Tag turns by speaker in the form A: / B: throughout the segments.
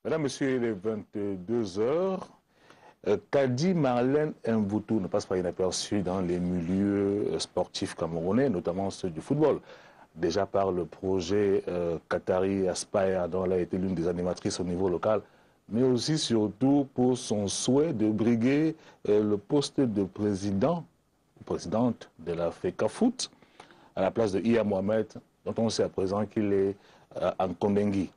A: Mesdames, Messieurs, il est 22 heures. Kadi Marlène Mvutu ne passe pas inaperçu dans les milieux sportifs camerounais, notamment ceux du football. Déjà par le projet Qatari Aspire, dont elle a été l'une des animatrices au niveau local, mais aussi surtout pour son souhait de briguer le poste de président ou présidente de la FECAFOOT à la place de Iya Mohamed, dont on sait à présent qu'il est en Kondengui.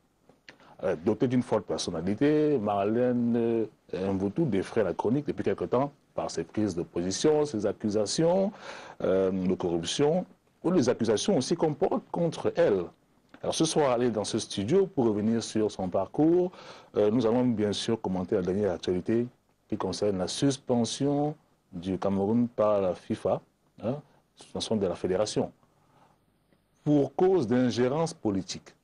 A: Dotée d'une forte personnalité, Marlène Mvutu défraie la chronique depuis quelque temps par ses prises de position, ses accusations de corruption, ou les accusations aussi qu'on porte contre elle. Alors ce soir, elle est dans ce studio pour revenir sur son parcours. Nous allons bien sûr commenter la dernière actualité qui concerne la suspension du Cameroun par la FIFA, suspension de la fédération, pour cause d'ingérence politique.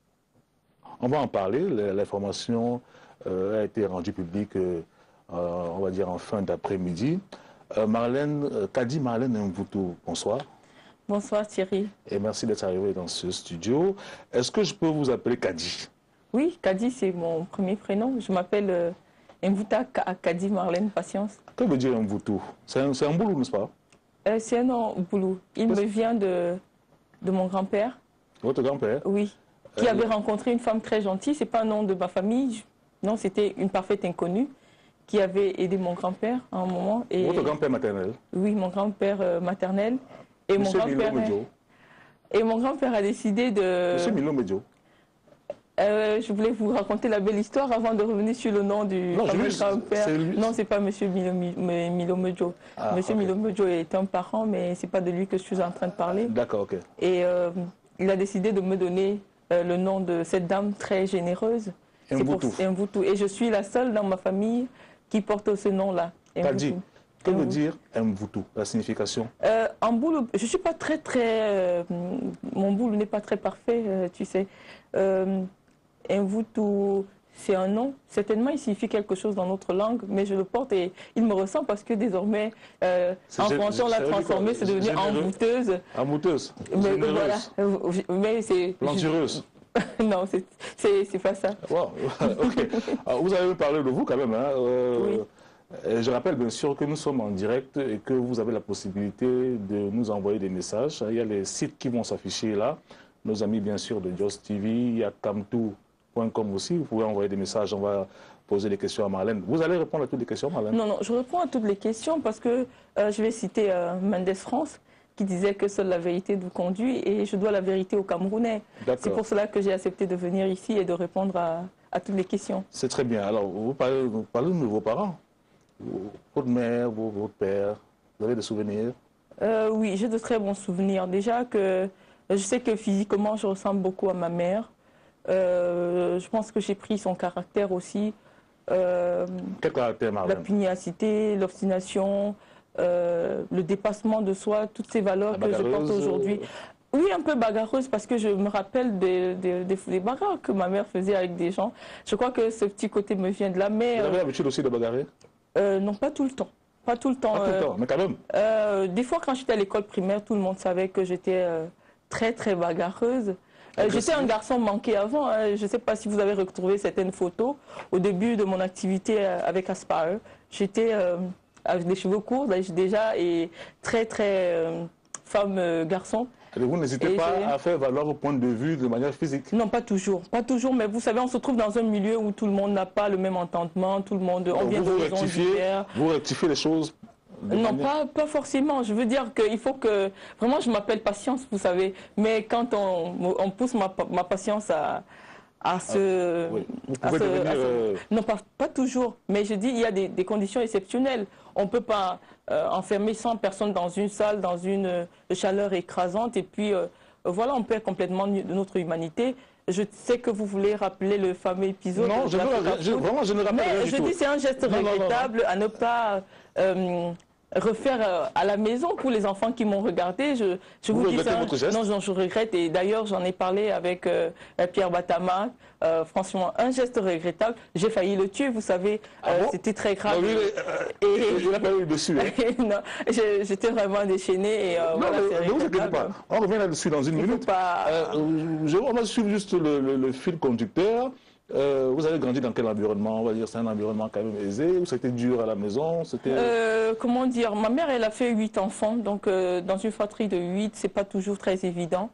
A: On va en parler. L'information a été rendue publique, on va dire, en fin d'après-midi. Kadi Marlène Mvutu, bonsoir.
B: Bonsoir Thierry.
A: Et merci d'être arrivé dans ce studio. Est-ce que je peux vous appeler Kadi?
B: Oui, Kadi, c'est mon premier prénom. Je m'appelle Mvuta Kadi Marlène Patience.
A: Que veut dire Mvutu? C'est un boulot, n'est-ce pas?
B: C'est un nom boulot. Il me vient de mon grand-père.
A: Votre grand-père?
B: Oui. Qui avait rencontré une femme très gentille. Ce n'est pas un nom de ma famille. Non, c'était une parfaite inconnue qui avait aidé mon grand-père à un moment. Et
A: votre grand-père maternel?
B: Oui, mon grand-père maternel. Et
A: Monsieur
B: mon grand-père a décidé de...
A: Monsieur Milo Medjo.
B: Je voulais vous raconter la belle histoire avant de revenir sur le nom du grand-père. Non, ce n'est pas Monsieur Milo Medjo. Monsieur Milo Medjo est un parent, mais ce n'est pas de lui que je suis en train de parler.
A: D'accord, ok.
B: Et il a décidé de me donner le nom de cette dame très généreuse. Mvutu. Et je suis la seule dans ma famille qui porte ce nom-là.
A: Kadi, que veut dire Mvutu, la signification?
B: En boulot, je ne suis pas très... mon boulot n'est pas très parfait, tu sais. Mvutu, c'est un nom. Certainement, il signifie quelque chose dans notre langue, mais je le porte et il me ressemble parce que désormais, en français, on l'a transformé, c'est devenu envoûteuse.
A: Envoûteuse.
B: Mais voilà. Mais c'est...
A: Plantureuse.
B: Non, c'est pas ça.
A: Wow. Okay. Alors, vous avez parlé de vous quand même. Hein.
B: Oui.
A: Je rappelle bien sûr que nous sommes en direct et que vous avez la possibilité de nous envoyer des messages. Il y a les sites qui vont s'afficher là. Nos amis bien sûr de Just TV, il y a kamtou.com aussi. Vous pouvez envoyer des messages, on va poser des questions à Marlène. Vous allez répondre à toutes les questions, Marlène?
B: Non, je réponds à toutes les questions parce que je vais citer Mendes France qui disait que seule la vérité nous conduit et je dois la vérité aux Camerounais. C'est pour cela que j'ai accepté de venir ici et de répondre à toutes les questions.
A: C'est très bien. Alors, vous parlez de vos parents, votre mère, votre père, vous avez des souvenirs?
B: Oui, j'ai de très bons souvenirs. Déjà que je sais que physiquement, je ressemble beaucoup à ma mère. Je pense que j'ai pris son caractère aussi.
A: Quel caractère, Marlène?
B: La pugnacité, l'obstination, le dépassement de soi, toutes ces valeurs que je porte aujourd'hui. Oui, un peu bagarreuse parce que je me rappelle des bagarres que ma mère faisait avec des gens. Je crois que ce petit côté me vient de là. Mais,
A: vous avez l'habitude aussi de bagarrer?
B: Non, pas tout le temps. Pas tout le temps.
A: Pas tout le temps, mais quand même.
B: Des fois, quand j'étais à l'école primaire, tout le monde savait que j'étais très, très bagarreuse. J'étais un garçon manqué avant. Je ne sais pas si vous avez retrouvé certaines photos. Au début de mon activité avec Aspire, j'étais avec des cheveux courts déjà et très, très femme-garçon.
A: Vous n'hésitez pas à faire valoir vos points de vue de manière physique?
B: Non, pas toujours. Pas toujours, mais vous savez, on se trouve dans un milieu où tout le monde n'a pas le même entendement, tout le monde...
A: Donc,
B: on vient
A: vous rectifiez les choses?
B: Non, pas forcément. Je veux dire qu'il faut que... Vraiment, je m'appelle patience, vous savez. Mais quand on pousse ma patience à se...
A: Oui. Vous pouvez devenir...
B: Non, pas toujours. Mais je dis, il y a des conditions exceptionnelles. On ne peut pas enfermer 100 personnes dans une salle, dans une chaleur écrasante. Et puis, voilà, on perd complètement de notre humanité. Je sais que vous voulez rappeler le fameux épisode.
A: Non, vraiment, je ne rappelle rien du tout.
B: Je dis, c'est un geste regrettable à ne pas... refaire à la maison pour les enfants qui m'ont regardé. Je vous dis ça.
A: Votre geste?
B: Non, je regrette. Et d'ailleurs, j'en ai parlé avec Pierre Batama. Franchement, un geste regrettable. J'ai failli le tuer, vous savez. C'était très grave.
A: Il a pas eu dessus.
B: Non, j'étais vraiment déchaînée. Et, voilà,
A: ne vous inquiétez pas. On revient là-dessus dans une minute. On va suivre juste le fil conducteur. Vous avez grandi dans quel environnement? On va dire c'est un environnement quand même aisé ou c'était dur à la maison?
B: Comment dire? Ma mère, elle a fait 8 enfants, donc dans une fratrie de 8, c'est pas toujours très évident.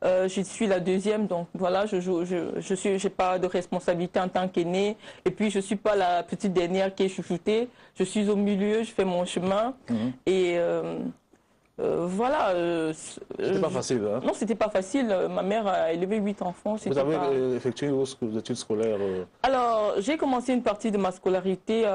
B: Je suis la deuxième, donc voilà, j'ai pas de responsabilité en tant qu'aînée. Et puis, je suis pas la petite dernière qui est chouchoutée. Je suis au milieu, je fais mon chemin. Et voilà.
A: C'était pas facile, hein?
B: Non, c'était pas facile. Ma mère a élevé 8 enfants.
A: Vous avez effectué vos études scolaires?
B: Alors, j'ai commencé une partie de ma scolarité.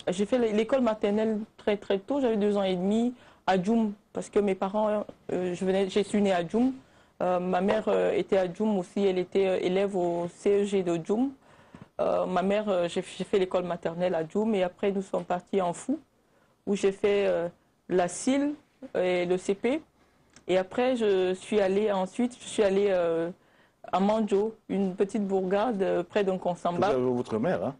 B: J'ai fait l'école maternelle très très tôt. J'avais 2 ans et demi à Djoum, parce que mes parents, je suis née à Djoum. Ma mère était à Djoum aussi, elle était élève au CEG de Djoum. Ma mère, j'ai fait l'école maternelle à Djoum et après nous sommes partis en Fou, où j'ai fait la CIL et le CP. Et après, je suis allée à Mandjo, une petite bourgade près d'un Konsamba.
A: Vous avez votre mère, hein?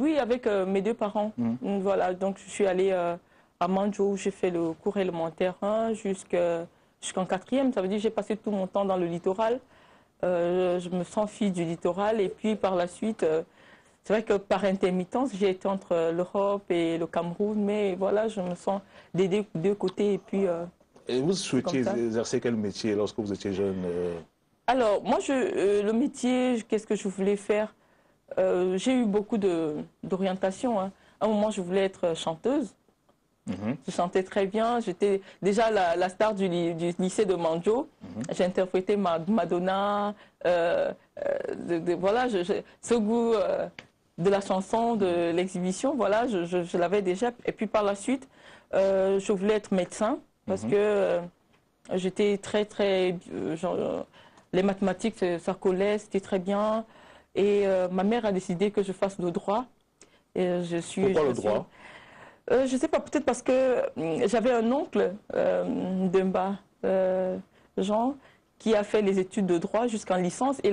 B: Oui, avec mes 2 parents. Voilà, donc je suis allée à Mandjo, où j'ai fait le cours élémentaire 1 jusqu'en 4e, ça veut dire que j'ai passé tout mon temps dans le littoral. Je me sens fille du littoral et puis par la suite, c'est vrai que par intermittence, j'ai été entre l'Europe et le Cameroun, mais voilà, je me sens des 2 côtés et puis...
A: et vous souhaitiez exercer quel métier lorsque vous étiez jeune?
B: Alors, moi, le métier, qu'est-ce que je voulais faire? J'ai eu beaucoup d'orientation, hein. À un moment, je voulais être chanteuse. Je chantais très bien. J'étais déjà la star du lycée de Mandjo. J'ai interprété Madonna. Voilà, ce goût de la chanson, de l'exhibition, voilà, je l'avais déjà. Et puis par la suite, je voulais être médecin parce que j'étais très... les mathématiques, ça collait, c'était très bien. Et ma mère a décidé que je fasse le droit. Et
A: Pourquoi le droit?
B: Je ne sais pas, peut-être parce que j'avais un oncle, Demba Jean, qui a fait les études de droit jusqu'en licence. Et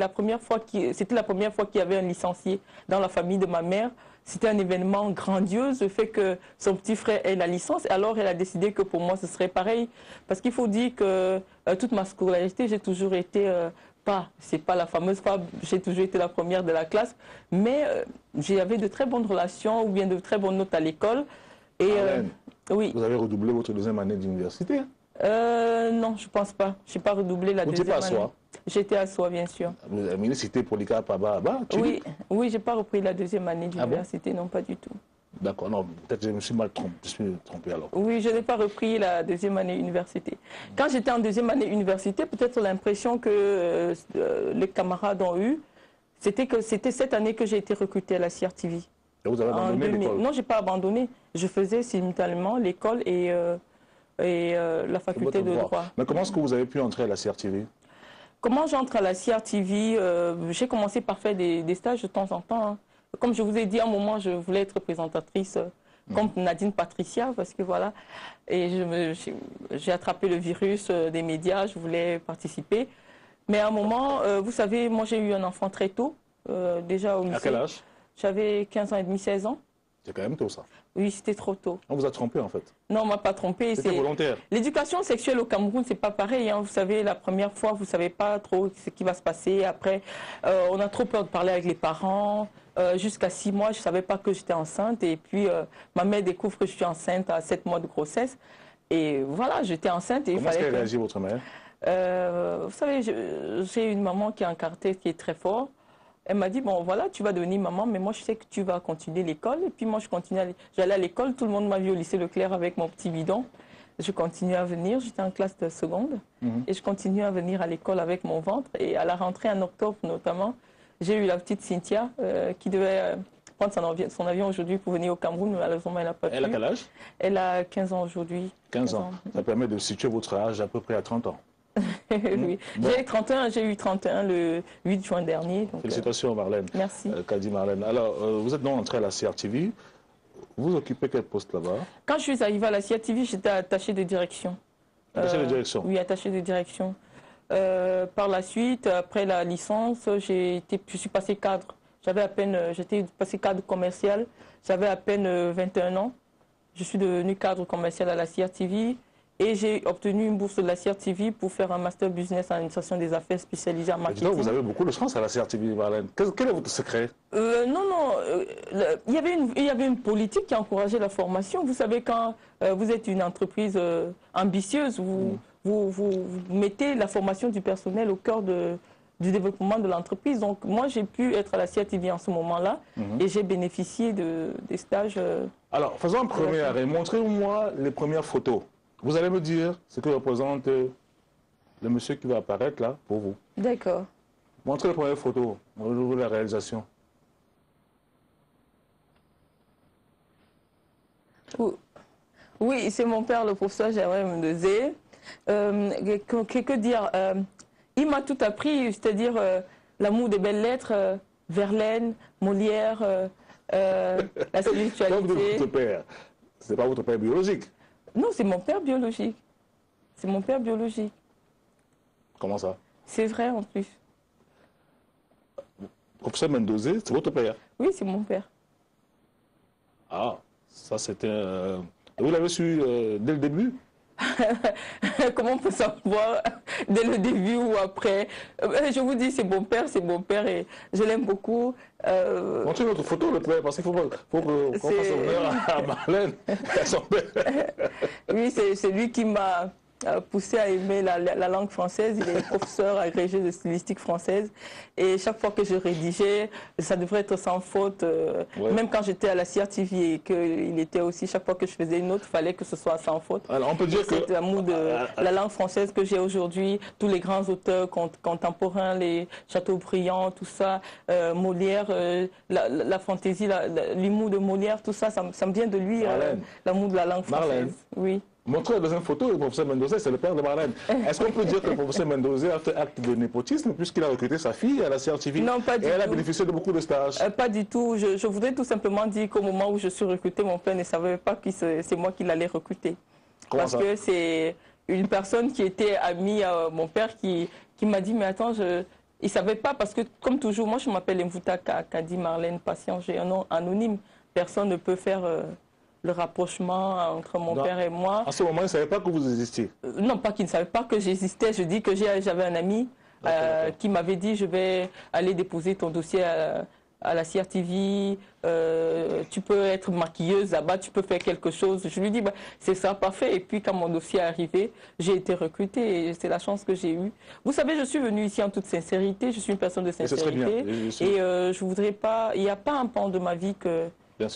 B: c'était la première fois qu'il y avait un licencié dans la famille de ma mère. C'était un événement grandiose, le fait que son petit frère ait la licence. Alors elle a décidé que pour moi ce serait pareil. Parce qu'il faut dire que toute ma scolarité, j'ai toujours été... c'est pas la fameuse fois, j'ai toujours été la première de la classe, mais j'avais de très bonnes relations ou bien de très bonnes notes à l'école. Et oui.
A: Vous avez redoublé votre 2e année d'université?
B: Non, je pense pas. Je n'ai pas redoublé la 2e année.
A: Vous n'étiez pas à Soie?
B: J'étais à Soie, bien sûr.
A: Vous avez cité Polycarpe Abba.
B: Oui, je n'ai pas repris la 2e année d'université, non, pas du tout.
A: D'accord, non, peut-être que je me suis mal trompé, alors.
B: Oui, je n'ai pas repris la 2e année université. Quand j'étais en 2e année université, peut-être l'impression que les camarades ont eu, c'était que c'était cette année que j'ai été recrutée à la CRTV.
A: Et vous avez abandonné l'école?
B: Non, je n'ai pas abandonné. Je faisais simultanément l'école et la faculté de droit.
A: Mais comment est-ce que vous avez pu entrer à la CRTV?
B: Comment j'entre à la CRTV? J'ai commencé par faire des stages de temps en temps, hein. Comme je vous ai dit, à un moment, je voulais être présentatrice comme Nadine Patricia, parce que voilà, et j'ai attrapé le virus des médias, je voulais participer. Mais à un moment, vous savez, moi j'ai eu un enfant très tôt, déjà au lycée.
A: À quel âge?
B: J'avais 15 ans et demi, 16 ans.
A: C'est quand même tôt, ça.
B: Oui, c'était trop tôt.
A: On vous a trompé, en fait?
B: Non, on ne m'a pas trompé.
A: C'était volontaire?
B: L'éducation sexuelle au Cameroun, c'est pas pareil, hein. Vous savez, la première fois, vous ne savez pas trop ce qui va se passer. Après, on a trop peur de parler avec les parents. Jusqu'à 6 mois, je ne savais pas que j'étais enceinte. Et puis, ma mère découvre que je suis enceinte à 7 mois de grossesse. Et voilà, j'étais enceinte. Et
A: comment est-ce qu'elle réagit, votre mère?
B: Vous savez, j'ai une maman qui a un caractère qui est très fort. Elle m'a dit, bon voilà, tu vas devenir maman, mais moi je sais que tu vas continuer l'école. Et puis moi j'allais à l'école, tout le monde m'a vu au lycée Leclerc avec mon petit bidon. Je continuais à venir, j'étais en classe de seconde. Et je continuais à venir à l'école avec mon ventre. Et à la rentrée en octobre notamment, j'ai eu la petite Cynthia qui devait prendre son avion aujourd'hui pour venir au Cameroun, mais malheureusement elle n'a pas pu.
A: Elle a quel âge?
B: Elle a 15 ans aujourd'hui.
A: 15 ans. Ça permet de situer votre âge à peu près à 30 ans.
B: Oui. Bon. J'ai eu 31 le 8 juin dernier. Donc,
A: félicitations Marlène.
B: Merci.
A: Kadi Marlène. Alors, vous êtes donc entrée à la CRTV. Vous occupez quel poste là-bas?
B: Quand je suis arrivée à la CRTV, j'étais attachée de direction.
A: Attachée de direction?
B: Oui, attachée de direction. Par la suite, après la licence, je suis passée cadre. J'étais passée cadre commercial. J'avais à peine 21 ans. Je suis devenue cadre commercial à la CRTV. et j'ai obtenu une bourse de la CRTV pour faire un master business en administration des affaires spécialisé en marketing.
A: Donc, vous avez beaucoup de chance à la CRTV, Marlène. Quel est votre secret?
B: Non, il y avait une politique qui encourageait la formation. Vous savez, quand vous êtes une entreprise ambitieuse, vous mettez la formation du personnel au cœur du développement de l'entreprise. Donc moi, j'ai pu être à la CRTV en ce moment-là et j'ai bénéficié des stages.
A: Alors, faisons un premier arrêt. Montrez-moi les premières photos. Vous allez me dire ce que représente le monsieur qui va apparaître là pour vous.
B: D'accord.
A: Montrez les premières photos. Montrez la réalisation.
B: Oui, c'est mon père, le professeur Germain Mendozé. Que dire il m'a tout appris, c'est-à-dire l'amour des belles lettres, Verlaine, Molière, la spiritualité.
A: Comme de votre père. Ce n'est pas votre père biologique.
B: Non, c'est mon père biologique. C'est mon père biologique.
A: Comment ça?
B: C'est vrai en plus.
A: Professeur Mendozé, c'est votre père?
B: Oui, c'est mon père.
A: Ah, ça c'était... Vous l'avez su dès le début?
B: Comment on peut savoir dès le début ou après? Je vous dis, c'est mon père et je l'aime beaucoup.
A: Montrez notre photo, le père, parce qu'il faut qu'on fasse honneur à Marlène, à son père.
B: Oui, c'est lui qui m'a poussé à aimer la langue française. Il est professeur agrégé de stylistique française. Et chaque fois que je rédigeais, ça devrait être sans faute.
A: Ouais.
B: Même quand j'étais à la CRTV et qu'il était aussi, chaque fois que je faisais une autre, il fallait que ce soit sans faute.
A: Alors on peut dire que...
B: C'est l'amour de la langue française que j'ai aujourd'hui. Tous les grands auteurs contemporains, les Chateaubriand, tout ça, Molière, la fantaisie, l'humour de Molière, tout ça, ça me vient de lui, l'amour de la langue française.
A: Marlène.
B: Oui.
A: Montrez la deuxième photo, le professeur Mendozé, c'est le père de Marlène. Est-ce qu'on peut dire que le professeur Mendozé a fait acte de népotisme puisqu'il a recruté sa fille à la CRTV?
B: Non, pas du tout.
A: Et elle a bénéficié de beaucoup de stages.
B: Pas du tout. Je voudrais tout simplement dire qu'au moment où je suis recrutée, mon père ne savait pas que c'est moi qui l'allais recruter.
A: Comment
B: Parce
A: ça?
B: que c'est une personne qui était amie à mon père qui m'a dit, mais attends, il ne savait pas parce que, comme toujours, moi je m'appelle Mvuta Kadi Marlène Patient, j'ai un nom anonyme. Personne ne peut faire... le rapprochement entre mon père et moi.
A: À ce moment, il ne savait pas que vous existiez?
B: Non, pas qu'il ne savait pas que j'existais. Je dis que j'avais un ami qui m'avait dit, je vais aller déposer ton dossier à la CRTV, tu peux être maquilleuse là-bas, tu peux faire quelque chose. Je lui dis, bah, c'est ça, parfait. Et puis quand mon dossier est arrivé, j'ai été recrutée et c'est la chance que j'ai eue. Vous savez, je suis venue ici en toute sincérité, je suis une personne de sincérité. Et je voudrais pas, il n'y a pas un pan de ma vie que...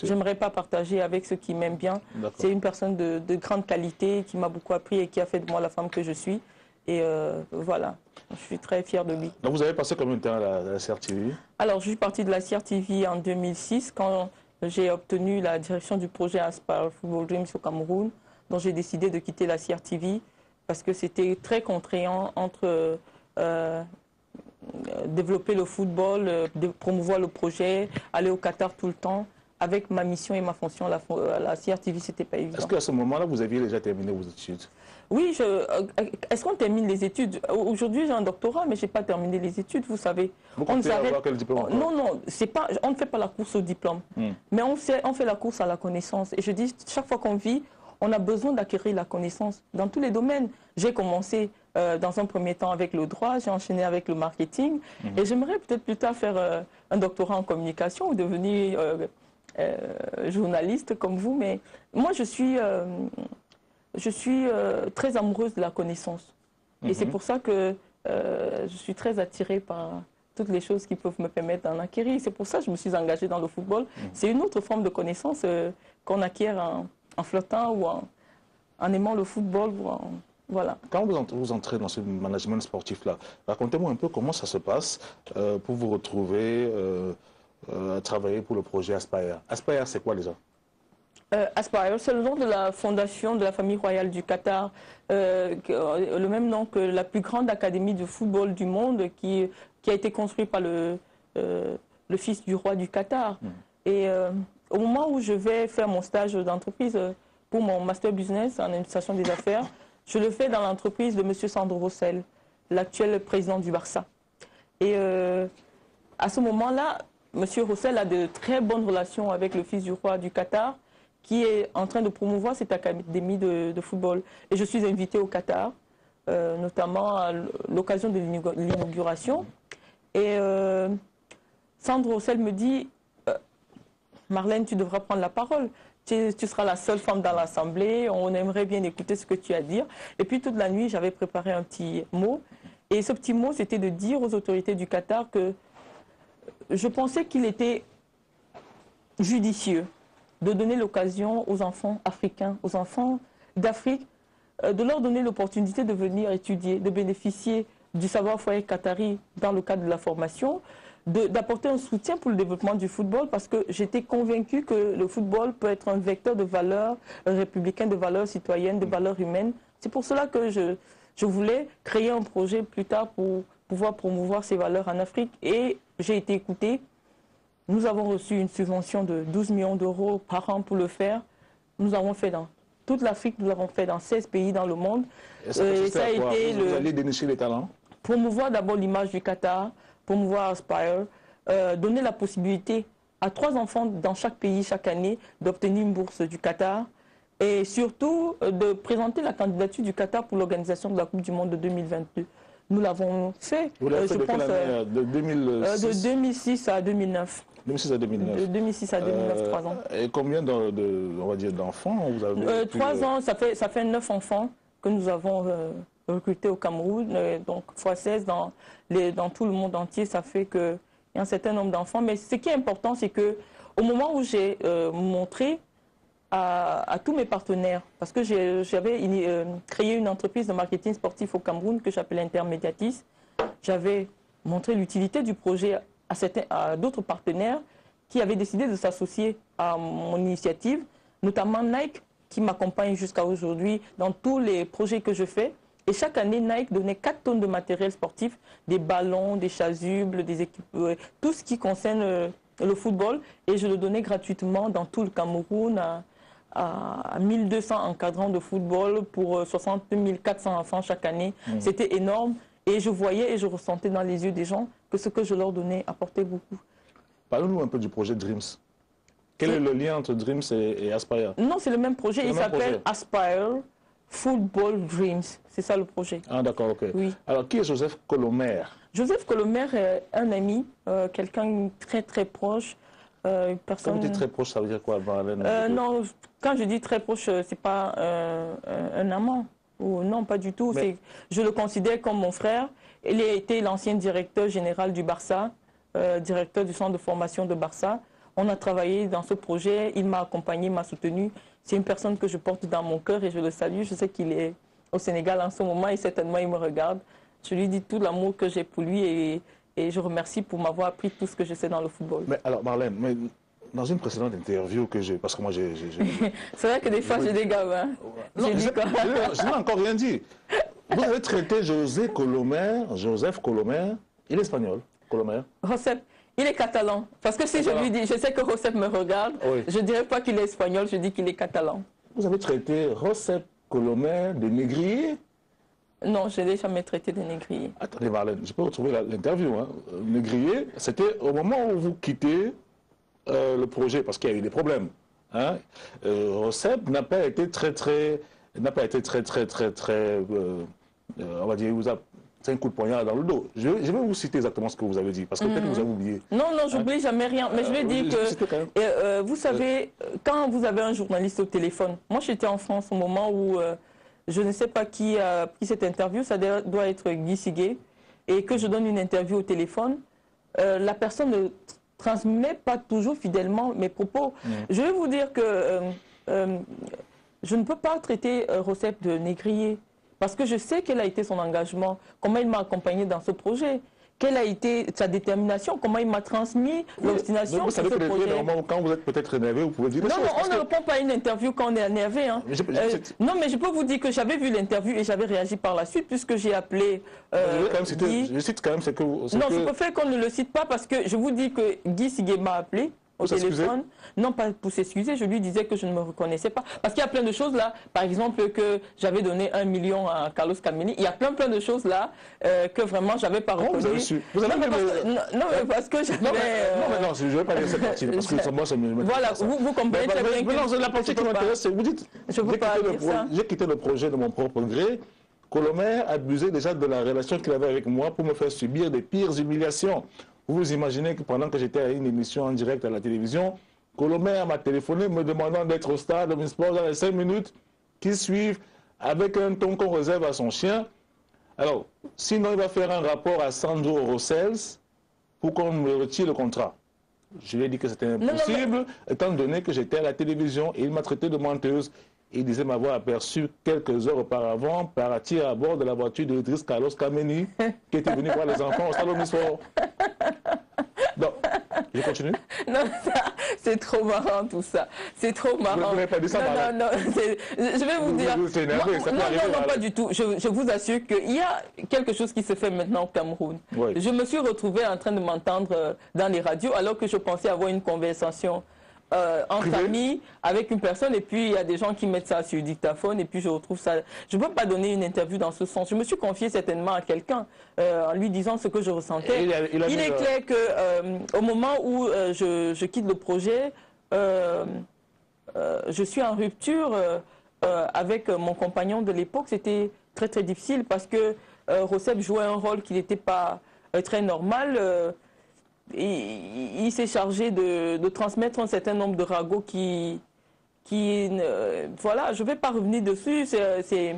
B: j'aimerais pas partager avec ceux qui m'aiment bien. C'est une personne de grande qualité qui m'a beaucoup appris et qui a fait de moi la femme que je suis. Et voilà, je suis très fière de lui.
A: Donc vous avez passé combien de temps à la CRTV? Alors,
B: je suis partie de la CRTV en 2006 quand j'ai obtenu la direction du projet Aspire Football Dreams au Cameroun. Donc j'ai décidé de quitter la CRTV parce que c'était très contraignant entre développer le football, promouvoir le projet, aller au Qatar tout le temps. Avec ma mission et ma fonction, la CRTV, ce n'était pas évident.
A: Est-ce qu'à ce moment-là, vous aviez déjà terminé vos études?
B: Oui, est-ce qu'on termine les études? Aujourd'hui, j'ai un doctorat, mais je n'ai pas terminé les études, vous savez.
A: Vous comptez avoir quel diplôme?
B: Non, on ne fait pas la course au diplôme, mais on fait la course à la connaissance. Et je dis, chaque fois qu'on vit, on a besoin d'acquérir la connaissance dans tous les domaines. J'ai commencé dans un premier temps avec le droit, j'ai enchaîné avec le marketing, et j'aimerais peut-être plus tard faire un doctorat en communication ou devenir... journaliste comme vous, mais moi je suis très amoureuse de la connaissance. Et c'est pour ça que je suis très attirée par toutes les choses qui peuvent me permettre d'en acquérir. C'est pour ça que je me suis engagée dans le football. C'est une autre forme de connaissance qu'on acquiert en flottant ou en aimant le football. Voilà.
A: Quand vous entrez dans ce management sportif-là, racontez-moi un peu comment ça se passe pour vous retrouver à travailler pour le projet Aspire. Aspire, c'est quoi déjà?
B: Aspire, c'est le nom de la fondation de la famille royale du Qatar, le même nom que la plus grande académie de football du monde qui a été construite par le fils du roi du Qatar. Et au moment où je vais faire mon stage d'entreprise pour mon master business en administration des affaires, je le fais dans l'entreprise de M. Sandro Rosell, l'actuel président du Barça. Et à ce moment-là, M. Rosell a de très bonnes relations avec le fils du roi du Qatar, qui est en train de promouvoir cette académie de football. Et je suis invitée au Qatar, notamment à l'occasion de l'inauguration. Et Sandro Roussel me dit, Marlène, tu devras prendre la parole. Tu seras la seule femme dans l'Assemblée, on aimerait bien écouter ce que tu as à dire. Et puis toute la nuit, j'avais préparé un petit mot. Et ce petit mot, c'était de dire aux autorités du Qatar que je pensais qu'il était judicieux de donner l'occasion aux enfants africains, aux enfants d'Afrique, de leur donner l'opportunité de venir étudier, de bénéficier du savoir-faire qatari dans le cadre de la formation, d'apporter un soutien pour le développement du football parce que j'étais convaincue que le football peut être un vecteur de valeurs républicaines, de valeurs citoyennes, de valeurs humaines. C'est pour cela que je voulais créer un projet plus tard pour pouvoir promouvoir ces valeurs en Afrique et j'ai été écoutée. Nous avons reçu une subvention de 12 millions d'euros par an pour le faire. Nous avons fait dans toute l'Afrique, nous avons fait dans 16 pays dans le monde.
A: Et ça a été vous allez dénicher les talents? Promouvoir
B: d'abord l'image du Qatar, promouvoir Aspire, donner la possibilité à 3 enfants dans chaque pays chaque année d'obtenir une bourse du Qatar et surtout de présenter la candidature du Qatar pour l'organisation de la Coupe du Monde de 2022. Nous l'avons fait,
A: vous l'avez fait de quelle année? De
B: 2006 à 2009.
A: 2006 à 2009.
B: De 2006 à 2009, 3 ans.
A: Et combien d'enfants vous avez
B: 3 ans, ça fait 9 enfants que nous avons recrutés au Cameroun, donc x16 dans tout le monde entier, ça fait qu'il y a un certain nombre d'enfants. Mais ce qui est important, c'est qu'au moment où j'ai montré à tous mes partenaires, parce que j'avais créé une entreprise de marketing sportif au Cameroun que j'appelais Intermédiatis, j'avais montré l'utilité du projet à d'autres partenaires qui avaient décidé de s'associer à mon initiative, notamment Nike, qui m'accompagne jusqu'à aujourd'hui dans tous les projets que je fais. Et chaque année, Nike donnait 4 tonnes de matériel sportif, des ballons, des chasubles, des équipes, tout ce qui concerne le football. Et je le donnais gratuitement dans tout le Cameroun à 1200 encadrants de football pour 60 400 enfants chaque année. C'était énorme. Et je voyais et je ressentais dans les yeux des gens que ce que je leur donnais apportait beaucoup.
A: Parlez-nous un peu du projet Dreams. Quel est le lien entre Dreams et Aspire?
B: Non, c'est le même projet. Il s'appelle Aspire Football Dreams. C'est ça le projet.
A: Ah d'accord, ok.
B: Oui.
A: Alors, qui est Joseph Colomer?
B: Joseph Colomer est un ami, quelqu'un très très proche.
A: Quand vous dites très proche, ça veut dire quoi?
B: Non, quand je dis très proche, c'est pas un amant. Non, pas du tout. Mais... Je le considère comme mon frère. Il a été l'ancien directeur général du Barça, directeur du centre de formation de Barça. On a travaillé dans ce projet. Il m'a accompagné, m'a soutenu. C'est une personne que je porte dans mon cœur et je le salue. Je sais qu'il est au Sénégal en ce moment et certainement il me regarde. Je lui dis tout l'amour que j'ai pour lui et je remercie pour m'avoir appris tout ce que je sais dans le football.
A: Mais alors Marlène, mais dans une précédente interview que j'ai, parce que moi j'ai...
B: C'est vrai que des fois j'ai des gamins.
A: Non, je n'ai encore rien dit. Vous avez traité Joseph Colomer, il est espagnol, Colomer.
B: Josep, il est catalan. Parce que si je lui dis, je sais que Josep me regarde, oui. Je ne dirais pas qu'il est espagnol, je dis qu'il est catalan.
A: Vous avez traité Josep Colomer de négrier?
B: Non, je n'ai jamais traité de négrier.
A: Attendez Marlène, je peux retrouver l'interview. Hein. Négrier, c'était au moment où vous quittez le projet, parce qu'il y a eu des problèmes. Hein. Josep n'a pas été on va dire, il vous a fait un coup de poignard dans le dos. Je vais vous citer exactement ce que vous avez dit, parce que peut-être vous avez oublié.
B: Non, j'oublie jamais rien. Mais je vais dire que, vous savez, quand vous avez un journaliste au téléphone, moi j'étais en France au moment où, je ne sais pas qui a pris cette interview, ça doit être Guy Siguet, et que je donne une interview au téléphone, la personne ne transmet pas toujours fidèlement mes propos. Je vais vous dire que je ne peux pas traiter Josep de négrier. Parce que je sais quel a été son engagement, comment il m'a accompagné dans ce projet, quelle a été sa détermination, comment il m'a transmis l'obstination pour ce projet.
A: Quand vous êtes peut-être énervé, vous pouvez dire des choses.
B: Non, on ne répond pas à une interview quand on est énervé. Hein. Non, mais je peux vous dire que j'avais vu l'interview et j'avais réagi par la suite puisque j'ai appelé
A: je cite quand même ce que vous...
B: Non, je préfère qu'on ne le cite pas parce que je vous dis que Guy Siguet m'a appelé au téléphone. Non, pas pour s'excuser, je lui disais que je ne me reconnaissais pas. Parce qu'il y a plein de choses là, par exemple que j'avais donné 1 million à Carlos Kameni, il y a plein de choses là que vraiment j'avais pas reconnu.
A: Vous avez su? Vous avez
B: non, parce que j'avais...
A: Non, je ne vais pas dire cette partie, parce que moi, ça me...
B: Voilà, vous comprenez très bien que...
A: Non, la partie qui m'intéresse, c'est vous dites, j'ai quitté le projet de mon propre gré. Colomer abusait déjà de la relation qu'il avait avec moi pour me faire subir des pires humiliations. Vous vous imaginez que pendant que j'étais à une émission en direct à la télévision, Colomer m'a téléphoné me demandant d'être au stade de Sport dans les 5 minutes qui suivent avec un ton qu'on réserve à son chien. Alors, sinon il va faire un rapport à Sandro Rossels pour qu'on me retire le contrat. Je lui ai dit que c'était impossible, étant donné que j'étais à la télévision et il m'a traité de menteuse. Il disait m'avoir aperçu quelques heures auparavant partir à bord de la voiture de Idriss Carlos Kameni, qui était venu voir les enfants au stade Omnisport. Donc, je continue?
B: Non, c'est trop marrant tout ça. C'est trop marrant.
A: Vous n'avez pas dit ça,
B: non, je vais vous dire. Non, pas du tout. Je vous assure qu'il y a quelque chose qui se fait maintenant au Cameroun.
A: Oui.
B: Je me suis retrouvée en train de m'entendre dans les radios alors que je pensais avoir une conversation en famille avec une personne, et puis il y a des gens qui mettent ça sur dictaphone, et puis je retrouve ça. Je ne peux pas donner une interview dans ce sens. Je me suis confiée certainement à quelqu'un en lui disant ce que je ressentais. Il est clair qu'au moment où je quitte le projet, je suis en rupture avec mon compagnon de l'époque. C'était très très difficile parce que Rosseb jouait un rôle qui n'était pas très normal. Il s'est chargé de transmettre un certain nombre de ragots voilà, je ne vais pas revenir dessus, c'est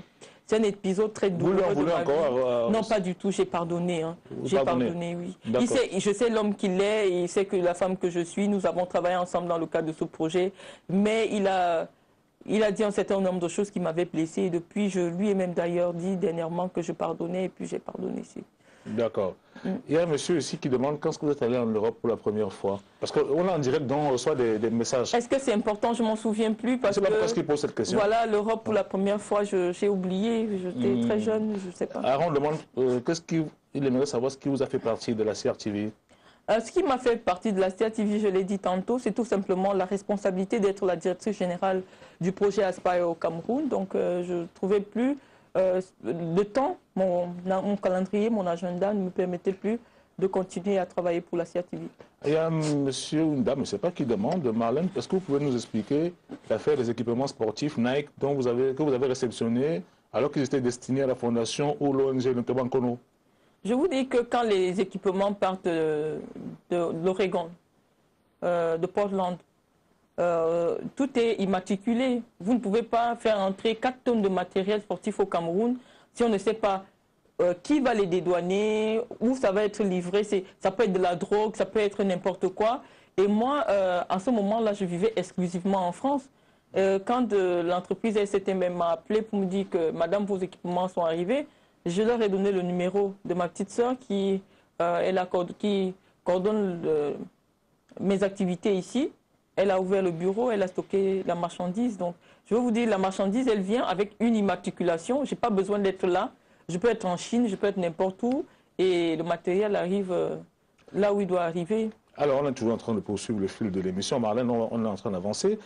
B: un épisode très douloureux de ma vie. Non, pas du tout, j'ai pardonné. Hein. J'ai pardonné, oui. Je sais l'homme qu'il est, il sait que la femme que je suis, nous avons travaillé ensemble dans le cadre de ce projet, mais il a dit un certain nombre de choses qui m'avaient blessé, et depuis, je lui ai même d'ailleurs dit dernièrement que je pardonnais, et puis j'ai pardonné.
A: D'accord. Il y a un monsieur ici qui demande quand est-ce que vous êtes allé en Europe pour la première fois? Parce qu'on est en direct, donc on reçoit des messages.
B: Est-ce que c'est important? Je ne m'en souviens plus.
A: Je ne sais pas pourquoi il pose cette question.
B: Voilà, l'Europe pour la première fois, j'ai oublié, j'étais très jeune, je ne sais pas.
A: Aaron demande, il aimerait savoir ce qui vous a fait partie de la CRTV.
B: Ce qui m'a fait partie de la CRTV, je l'ai dit tantôt, c'est tout simplement la responsabilité d'être la directrice générale du projet Aspire au Cameroun. Donc je ne trouvais plus de temps, mon calendrier, mon agenda ne me permettait plus de continuer à travailler pour la CRTV.
A: Il y a un monsieur ou une dame, je ne sais pas qui demande, Marlène, est-ce que vous pouvez nous expliquer l'affaire des équipements sportifs Nike que vous avez réceptionnés alors qu'ils étaient destinés à la fondation ou l'ONG notamment Kono?
B: Je vous dis que quand les équipements partent de l'Oregon, de Portland, tout est immatriculé. Vous ne pouvez pas faire entrer 4 tonnes de matériel sportif au Cameroun si on ne sait pas qui va les dédouaner, où ça va être livré. Ça peut être de la drogue, ça peut être n'importe quoi. Et moi, en ce moment-là, je vivais exclusivement en France. Quand l'entreprise STM m'a appelé pour me dire que « Madame, vos équipements sont arrivés », je leur ai donné le numéro de ma petite sœur qui coordonne mes activités ici. Elle a ouvert le bureau, elle a stocké la marchandise. Donc, je veux vous dire, la marchandise, elle vient avec une immatriculation. Je n'ai pas besoin d'être là. Je peux être en Chine, je peux être n'importe où. Et le matériel arrive là où il doit arriver.
A: Alors, on est toujours en train de poursuivre le fil de l'émission. Marlène, on est en train d'avancer.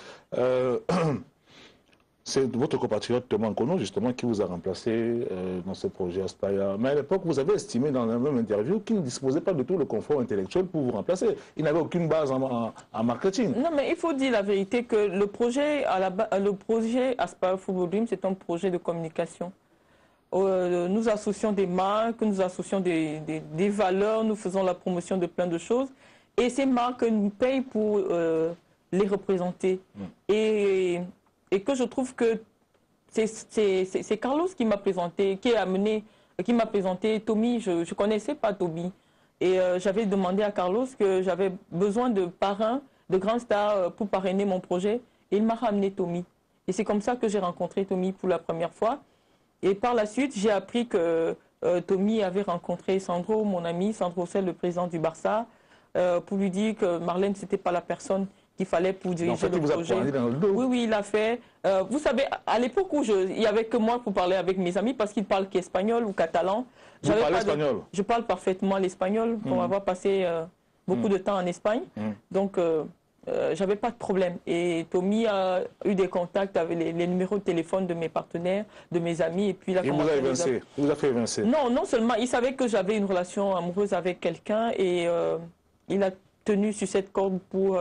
A: C'est votre compatriote Thomas Kono, justement, qui vous a remplacé dans ce projet Aspire. Mais à l'époque, vous avez estimé dans la même interview qu'il ne disposait pas de tout le confort intellectuel pour vous remplacer. Il n'avait aucune base en marketing.
B: Non, mais il faut dire la vérité que le projet Aspire Football Dream, c'est un projet de communication. Nous associons des marques, nous associons des valeurs, nous faisons la promotion de plein de choses. Et ces marques nous payent pour les représenter. Et que je trouve que c'est Carlos qui m'a présenté, qui m'a présenté Tommy. Je ne connaissais pas Tommy. Et j'avais demandé à Carlos que j'avais besoin de parrains, de grands stars pour parrainer mon projet. Et il m'a ramené Tommy. Et c'est comme ça que j'ai rencontré Tommy pour la première fois. Et par la suite, j'ai appris que Tommy avait rencontré Sandro, mon ami, Sandro Rossel, le président du Barça, pour lui dire que Marlène, ce n'était pas la personne qu'il fallait pour diriger le projet.
A: Dans le dos.
B: Oui, il a fait. Vous savez, à l'époque où il n'y avait que moi pour parler avec mes amis, parce qu'ils parlent qu'espagnol ou catalan.
A: Vous parlez espagnol?
B: Je parle parfaitement l'espagnol, pour avoir passé beaucoup de temps en Espagne. Donc, j'avais pas de problème. Et Tommy a eu des contacts avec les numéros de téléphone de mes partenaires, de mes amis. Et puis il a
A: vous a évincé, il vous a fait évincer.
B: Non, non seulement, il savait que j'avais une relation amoureuse avec quelqu'un et il a tenu sur cette corde pour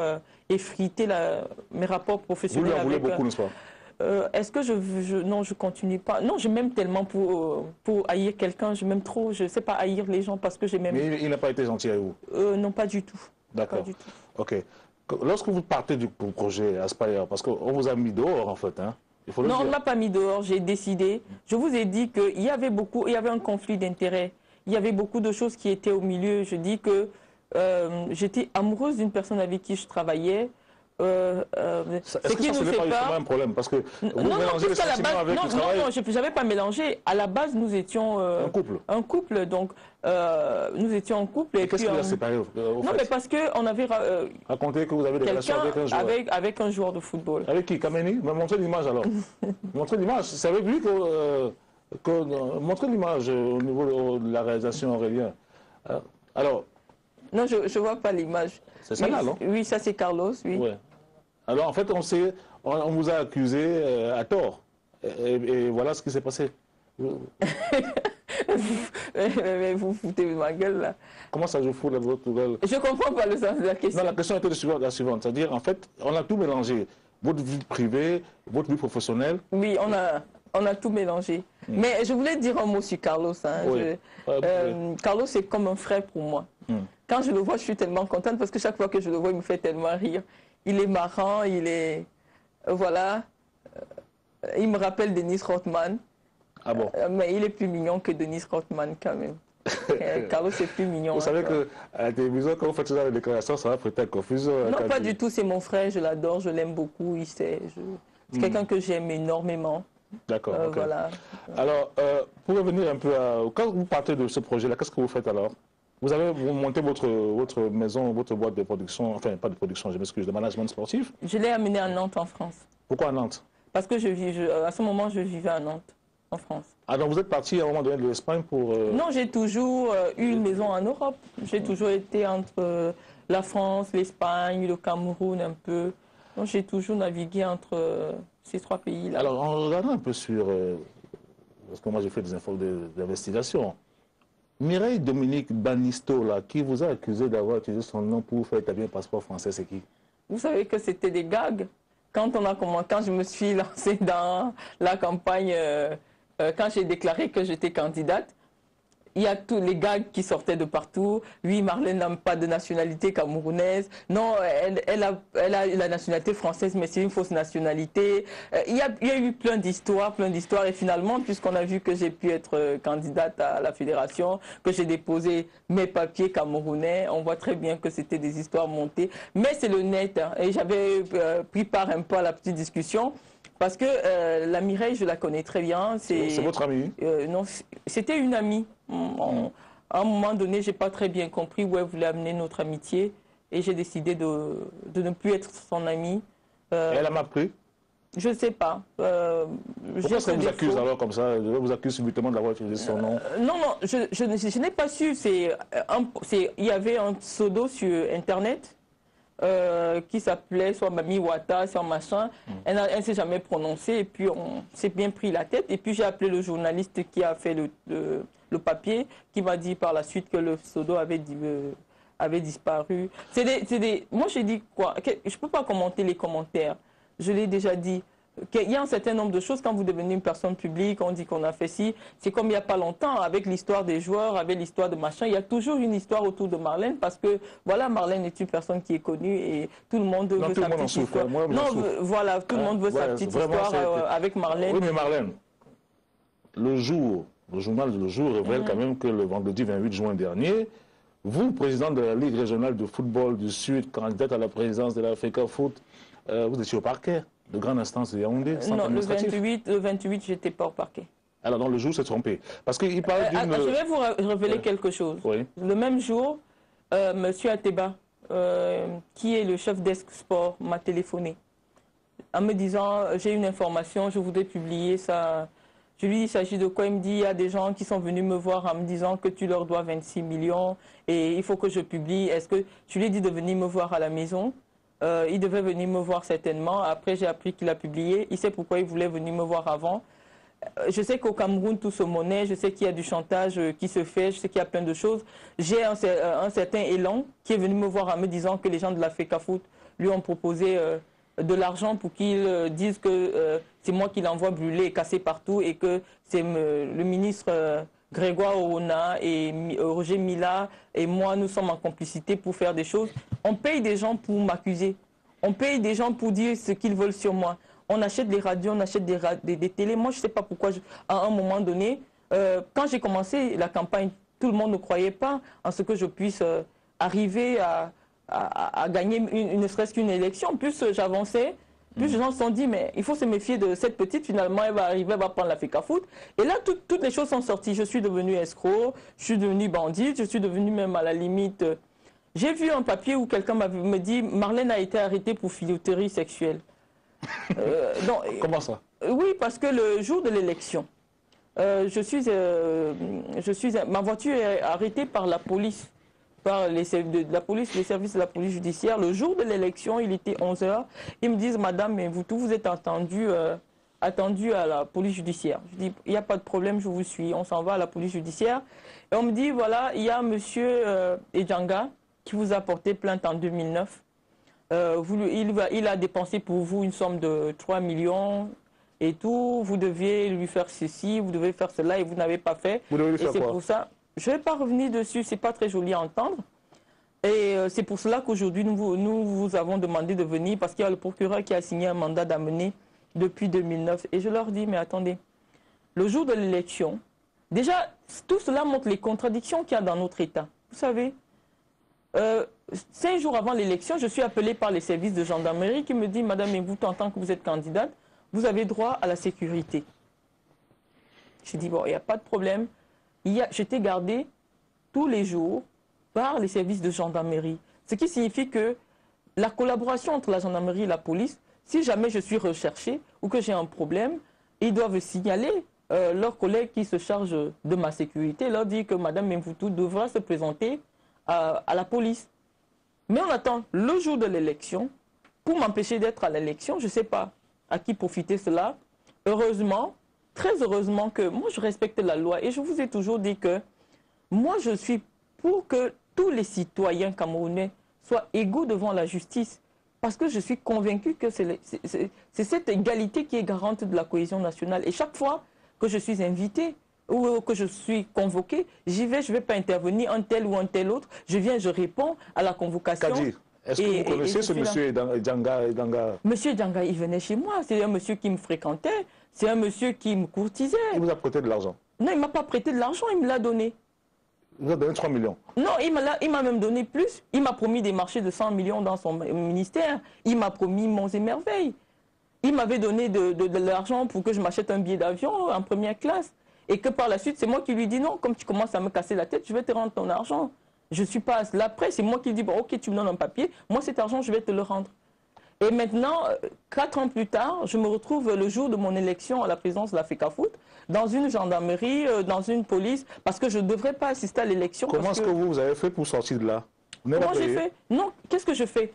B: effriter mes rapports professionnels.
A: Vous lui en voulez beaucoup, n'est-ce pas?
B: Est-ce que non, je continue pas. Non, je m'aime tellement pour haïr quelqu'un, je m'aime trop. Je ne sais pas haïr les gens parce que j'ai même...
A: Mais il n'a pas été gentil avec vous?
B: Non, pas du tout.
A: D'accord. Ok. Lorsque vous partez du projet Aspire, parce qu'on vous a mis dehors en fait, hein, il faut le dire.
B: Non, on ne m'a pas mis dehors, j'ai décidé. Je vous ai dit qu'il y avait un conflit d'intérêts. Il y avait beaucoup de choses qui étaient au milieu. Je dis que j'étais amoureuse d'une personne avec qui je travaillais.
A: Est-ce que ça, ce n'est pas justement un problème? Parce que vous mélangez les sentiments avec le travail.
B: Non, je n'avais pas mélangé. À la base, nous étions
A: un couple.
B: Un couple, donc nous étions en couple.
A: Et qu'est-ce qui vous a séparé
B: Non, mais parce qu'on avait
A: raconté que vous avez des relations avec un joueur.
B: Avec un joueur de football.
A: Avec qui? Kameni? Montrez l'image alors. Montrez l'image. C'est avec lui montrez l'image au niveau de la réalisation, Aurélien. Alors.
B: Non, je ne vois pas l'image.
A: C'est ça là, non?
B: Oui, ça c'est Carlos, oui. Ouais.
A: Alors en fait, on vous a accusé à tort. Et voilà ce qui s'est passé.
B: Mais vous foutez de ma gueule là.
A: Comment ça, je fous de votre gueule?
B: Je ne comprends pas le sens de la question.
A: Non, la question était la suivante. C'est-à-dire, en fait, on a tout mélangé. Votre vie privée, votre vie professionnelle.
B: Oui, on a tout mélangé. Mais je voulais dire un mot sur Carlos. Hein.
A: Oui.
B: Carlos, c'est comme un frère pour moi. Quand je le vois, je suis tellement contente parce que chaque fois que je le vois, il me fait tellement rire. Il est marrant, il est... voilà. Il me rappelle Dennis Rodman.
A: Ah bon?
B: Mais il est plus mignon que Dennis Rodman quand même. Carlos est plus mignon.
A: Vous savez qu'à la télévision, quand vous faites ce genre de déclaration, ça va prêter à confusion.
B: Non, pas du tout. C'est mon frère, je l'adore, je l'aime beaucoup. C'est quelqu'un que j'aime énormément.
A: D'accord.
B: Voilà.
A: Alors, pour revenir un peu à... Quand vous partez de ce projet-là, qu'est-ce que vous faites alors? Vous avez monté votre maison, votre boîte de production, enfin pas de production, je m'excuse, de management sportif?
B: Je l'ai amené à Nantes, en France.
A: Pourquoi à Nantes?
B: Parce que à ce moment, je vivais à Nantes, en France.
A: Ah, donc vous êtes parti à un moment donné de l'Espagne pour...
B: Non, j'ai toujours eu une maison en Europe. J'ai toujours été entre la France, l'Espagne, le Cameroun un peu. Donc j'ai toujours navigué entre ces trois pays-là.
A: Alors, en regardant un peu sur... parce que moi j'ai fait des investigations. Mireille Dominique Banisto, là, qui vous a accusé d'avoir utilisé son nom pour faire établir un passeport français, c'est qui?
B: Vous savez que c'était des gags. Quand je me suis lancée dans la campagne, quand j'ai déclaré que j'étais candidate, il y a tous les gags qui sortaient de partout. Oui, Marlène n'a pas de nationalité camerounaise. Non, elle a la nationalité française, mais c'est une fausse nationalité. Il y a eu plein d'histoires. Et finalement, puisqu'on a vu que j'ai pu être candidate à la fédération, que j'ai déposé mes papiers camerounais, on voit très bien que c'était des histoires montées. Mais c'est le net. Hein, et j'avais pris part un peu à la petite discussion. Parce que la Mireille, je la connais très bien.
A: C'est votre amie?
B: Non, c'était une amie. À un moment donné, je n'ai pas très bien compris où elle voulait amener notre amitié. Et j'ai décidé de ne plus être son amie.
A: Elle m'a pris?
B: Je ne sais pas.
A: Pourquoi est-ce qu'elle vous accuse alors comme ça? Elle vous accuse subitement d'avoir utilisé son nom?
B: Non, je n'ai pas su. Il y avait un pseudo sur Internet. Qui s'appelait soit Mami Wata, soit machin. Elle ne s'est jamais prononcée et puis on s'est bien pris la tête. Et puis j'ai appelé le journaliste qui a fait le papier, qui m'a dit par la suite que le pseudo avait disparu. Moi j'ai dit quoi? Je ne peux pas commenter les commentaires. Je l'ai déjà dit. Il y a un certain nombre de choses, quand vous devenez une personne publique, on dit qu'on a fait ci. C'est comme il n'y a pas longtemps, avec l'histoire des joueurs, avec l'histoire de machin, il y a toujours une histoire autour de Marlène, parce que, voilà, Marlène est une personne qui est connue et tout le monde veut sa petite histoire. Voilà, tout le monde veut sa petite histoire avec Marlène.
A: Oui, mais Marlène, le journal Le Jour révèle quand même que le vendredi 28 juin dernier, vous, président de la Ligue régionale de football du Sud, candidate à la présidence de l'Africa Foot, vous étiez au parquet de grande instance de Yaoundé,
B: non, le 28, je n'étais pas au parquet.
A: Alors, dans le jour, c'est trompé. Parce qu'il parle d'une...
B: Je vais vous révéler quelque chose.
A: Oui.
B: Le même jour, M. Ateba, qui est le chef desk sport, m'a téléphoné en me disant, j'ai une information, je voudrais publier ça. Je lui dis, il s'agit de quoi? Il me dit, il y a des gens qui sont venus me voir en me disant que tu leur dois 26 millions et il faut que je publie. Est-ce que je lui ai dit de venir me voir à la maison? Il devait venir me voir certainement. Après, j'ai appris qu'il a publié. Il sait pourquoi il voulait venir me voir avant. Je sais qu'au Cameroun, tout se monnaie. Je sais qu'il y a du chantage qui se fait. Je sais qu'il y a plein de choses. J'ai un certain élan qui est venu me voir en me disant que les gens de la FECAFOOT lui ont proposé de l'argent pour qu'il dise que c'est moi qui l'envoie brûler et casser partout et que c'est le ministre Grégoire Orona et Roger Mila et moi, nous sommes en complicité pour faire des choses. On paye des gens pour m'accuser. On paye des gens pour dire ce qu'ils veulent sur moi. On achète des radios, on achète des télés. Moi, je ne sais pas pourquoi, à un moment donné, quand j'ai commencé la campagne, tout le monde ne croyait pas en ce que je puisse arriver à gagner ne serait-ce qu'une élection. Plus j'avançais, plus les gens se sont dit, mais il faut se méfier de cette petite, finalement, elle va arriver, elle va prendre la FECAFOOT. Et là, toutes les choses sont sorties. Je suis devenue escroc, je suis devenue bandite, je suis devenue même à la limite... J'ai vu un papier où quelqu'un me dit, Marlène a été arrêtée pour filouterie sexuelle.
A: Comment ça?
B: Oui, parce que le jour de l'élection, ma voiture est arrêtée par la police. Par les services de la police judiciaire. Le jour de l'élection, il était 11 h. Ils me disent, madame, mais vous êtes attendue à la police judiciaire. Je dis, il n'y a pas de problème, je vous suis. On s'en va à la police judiciaire. Et on me dit, voilà, il y a monsieur Edjanga qui vous a porté plainte en 2009. Il a dépensé pour vous une somme de 3 millions et tout. Vous deviez lui faire ceci, vous devez faire cela et vous n'avez pas fait.
A: Vous devez lui faire
B: quoi?
A: Pour ça.
B: Je ne vais pas revenir dessus, ce n'est pas très joli à entendre. Et c'est pour cela qu'aujourd'hui, nous vous avons demandé de venir parce qu'il y a le procureur qui a signé un mandat d'amener depuis 2009. Et je leur dis, mais attendez, le jour de l'élection, déjà, tout cela montre les contradictions qu'il y a dans notre État. Vous savez, 5 jours avant l'élection, je suis appelée par les services de gendarmerie qui me disent, madame, mais vous, en tant que vous êtes candidate, vous avez droit à la sécurité. Je dis, bon, il n'y a pas de problème. J'étais gardée tous les jours par les services de gendarmerie. Ce qui signifie que la collaboration entre la gendarmerie et la police, si jamais je suis recherchée ou que j'ai un problème, ils doivent signaler leurs collègues qui se chargent de ma sécurité, leur dire que Mme Memvoutou devra se présenter à la police. Mais on attend le jour de l'élection pour m'empêcher d'être à l'élection. Je ne sais pas à qui profiter cela. Heureusement, très heureusement que moi je respecte la loi et je vous ai toujours dit que moi je suis pour que tous les citoyens camerounais soient égaux devant la justice parce que je suis convaincue que c'est cette égalité qui est garante de la cohésion nationale. Et chaque fois que je suis invitée ou que je suis convoquée, j'y vais, je ne vais pas intervenir un tel ou un tel autre. Je viens, je réponds à la convocation.
A: Kadir, est-ce que vous connaissez ce monsieur Edjanga?
B: Monsieur Edjanga, il venait chez moi. C'est un monsieur qui me fréquentait. C'est un monsieur qui me courtisait.
A: Il vous a prêté de l'argent?
B: Non, il ne m'a pas prêté de l'argent, il me l'a donné.
A: Il vous a donné 3 millions?
B: Non, il m'a même donné plus. Il m'a promis des marchés de 100 millions dans son ministère. Il m'a promis monts et merveilles. Il m'avait donné de l'argent pour que je m'achète un billet d'avion en première classe. Et que par la suite, c'est moi qui lui dis non, comme tu commences à me casser la tête, je vais te rendre ton argent. Je ne suis pas là. Après, c'est moi qui dis, bon, ok, tu me donnes un papier, moi cet argent, je vais te le rendre. Et maintenant, 4 ans plus tard, je me retrouve le jour de mon élection à la présidence de la FECAFOOT, dans une gendarmerie, dans une police, parce que je ne devrais pas assister à l'élection.
A: Comment est-ce que vous avez fait pour sortir de là?
B: Comment j'ai fait? Non, qu'est-ce que je fais?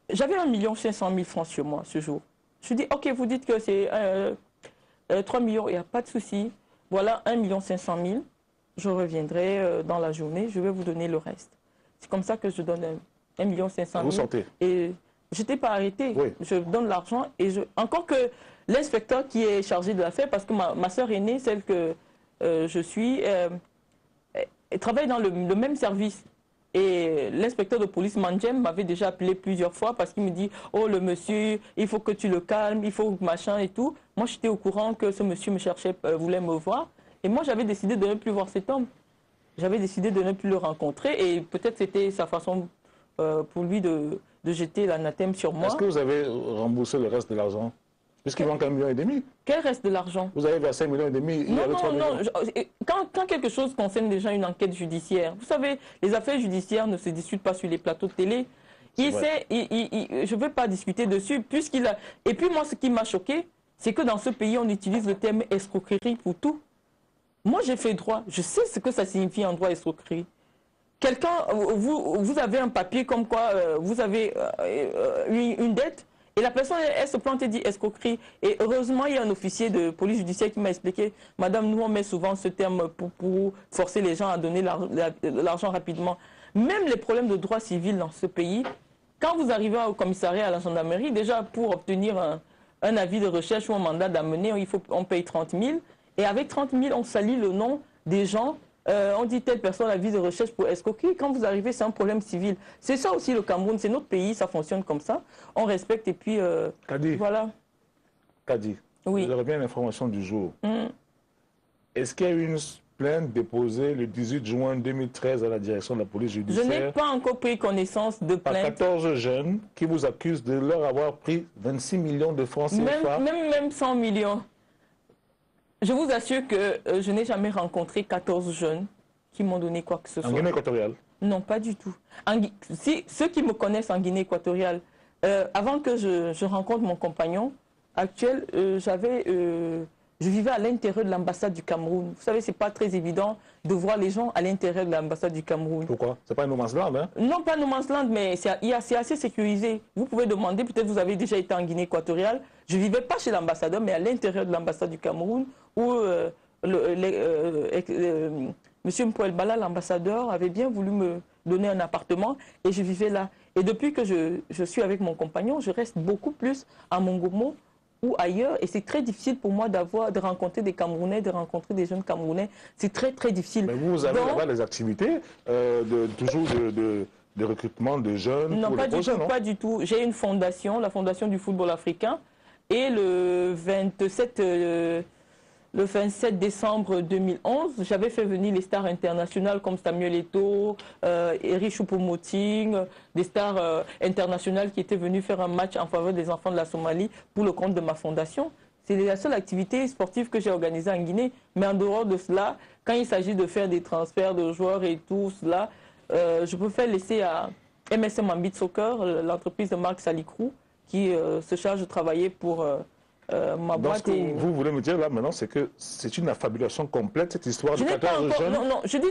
B: J'avais 1 500 000 francs sur moi ce jour. Je dis, ok, vous dites que c'est 3 millions, il n'y a pas de souci. Voilà 1 500 000. Je reviendrai dans la journée, je vais vous donner le reste. C'est comme ça que je donne 1 500 000.
A: Vous sortez?
B: Et je n'étais pas arrêtée. Oui. Je donne l'argent et encore que l'inspecteur qui est chargé de l'affaire, parce que ma soeur aînée, celle que je suis, elle travaille dans le même service. Et l'inspecteur de police Mandjem m'avait déjà appelé plusieurs fois parce qu'il me dit « Oh, le monsieur, il faut que tu le calmes, il faut machin et tout ». Moi, j'étais au courant que ce monsieur me cherchait, voulait me voir. Et moi, j'avais décidé de ne plus voir cet homme. J'avais décidé de ne plus le rencontrer. Et peut-être c'était sa façon pour lui de jeter l'anathème sur moi.
A: Est-ce que vous avez remboursé le reste de l'argent? Puisqu'il manque 1,5 million.
B: Quel reste de l'argent?
A: Vous avez versé 1,5 million.
B: Non. Quand quelque chose concerne déjà une enquête judiciaire, vous savez, les affaires judiciaires ne se discutent pas sur les plateaux de télé. Je ne veux pas discuter dessus. Et puis moi, ce qui m'a choqué, c'est que dans ce pays, on utilise le terme escroquerie pour tout. Moi, j'ai fait droit. Je sais ce que ça signifie en droit escroquerie. quelqu'un, vous avez un papier comme quoi vous avez une dette, et la personne, elle se plante et dit escroquerie. Et heureusement, il y a un officier de police judiciaire qui m'a expliqué, madame, nous on met souvent ce terme pour forcer les gens à donner l'argent rapidement. Même les problèmes de droit civil dans ce pays, quand vous arrivez au commissariat, à la gendarmerie, déjà pour obtenir un avis de recherche ou un mandat d'amener, on paye 30 000. Et avec 30 000, on salit le nom des gens. On dit telle personne avis de recherche pour escroquer. Quand vous arrivez, c'est un problème civil. C'est ça aussi le Cameroun, c'est notre pays, ça fonctionne comme ça. On respecte et puis
A: Kadi,
B: voilà.
A: Kadi,
B: Oui.
A: je reviens à l'information du jour. Est-ce qu'il y a eu une plainte déposée le 18 juin 2013 à la direction de la police
B: Je
A: judiciaire
B: n'ai pas encore pris connaissance de
A: par
B: plainte.
A: 14 jeunes qui vous accusent de leur avoir pris 26 millions de francs CFA?
B: Même 100 millions. Je vous assure que je n'ai jamais rencontré 14 jeunes qui m'ont donné quoi que ce soit.
A: En Guinée équatoriale?
B: Non, pas du tout. Ceux qui me connaissent en Guinée équatoriale, avant que je rencontre mon compagnon actuel, je vivais à l'intérieur de l'ambassade du Cameroun. Vous savez, ce n'est pas très évident de voir les gens à l'intérieur de l'ambassade du Cameroun.
A: Pourquoi? C'est pas un no man's land, hein?
B: Non, pas no man's land, mais c'est assez sécurisé. Vous pouvez demander, peut-être vous avez déjà été en Guinée équatoriale. Je ne vivais pas chez l'ambassadeur, mais à l'intérieur de l'ambassade du Cameroun, où M. Mpouel Bala, l'ambassadeur, avait bien voulu me donner un appartement et je vivais là. Et depuis que je suis avec mon compagnon, je reste beaucoup plus à Mongomo ou ailleurs. Et c'est très difficile pour moi de rencontrer des Camerounais, de rencontrer des jeunes Camerounais. C'est très, très difficile.
A: Mais vous avez là-bas des activités, toujours de recrutement de jeunes?
B: Non,
A: pour
B: pas
A: le projet,
B: du tout,
A: non?
B: pas du tout. J'ai une fondation, la Fondation du football africain. Et le 27 décembre 2011, j'avais fait venir les stars internationales comme Samuel Eto'o, Eric Choupo-Moting, des stars internationales qui étaient venues faire un match en faveur des enfants de la Somalie pour le compte de ma fondation. C'est la seule activité sportive que j'ai organisée en Guinée. Mais en dehors de cela, quand il s'agit de faire des transferts de joueurs et tout cela, je préfère laisser à MSM Ambit Soccer, l'entreprise de Marc Salicrou, qui se charge de travailler pour ma boîte.
A: Donc, ce que vous voulez me dire là maintenant, c'est que c'est une affabulation complète, cette histoire de 14 jeunes?
B: Non, je dis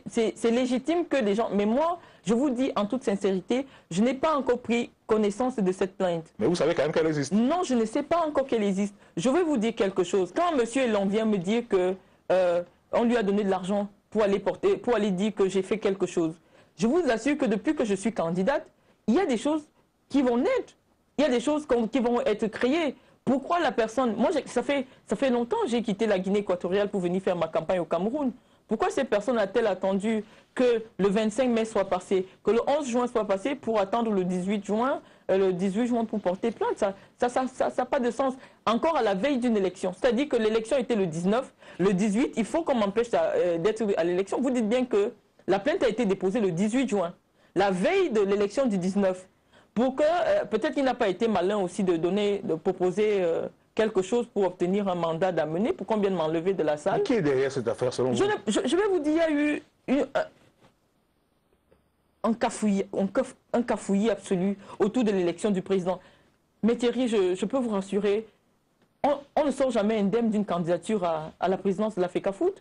B: c'est légitime que les gens... Mais moi, je vous dis en toute sincérité, je n'ai pas encore pris connaissance de cette plainte.
A: Mais vous savez quand même qu'elle existe?
B: Non, je ne sais pas encore qu'elle existe. Je vais vous dire quelque chose. Quand M. Elon vient me dire que on lui a donné de l'argent pour aller dire que j'ai fait quelque chose, je vous assure que depuis que je suis candidate, il y a des choses qui vont naître. Il y a des choses qui vont être créées. Pourquoi la personne... Moi, ça fait longtemps que j'ai quitté la Guinée équatoriale pour venir faire ma campagne au Cameroun. Pourquoi cette personne a-t-elle attendu que le 25 mai soit passé, que le 11 juin soit passé pour attendre le 18 juin pour porter plainte? Ça n'a pas de sens. Encore à la veille d'une élection. C'est-à-dire que l'élection était le 19. Le 18, il faut qu'on m'empêche d'être à l'élection. Vous dites bien que la plainte a été déposée le 18 juin, la veille de l'élection du 19. Pour que, peut-être qu'il n'a pas été malin aussi de proposer quelque chose pour obtenir un mandat d'amener, pour qu'on vienne m'enlever de la salle.
A: Mais qui est derrière cette affaire selon vous?
B: Je vais vous dire, il y a eu un cafouillis absolu autour de l'élection du président. Mais Thierry, je peux vous rassurer, on ne sort jamais indemne d'une candidature à la présidence de la FECAFOOT.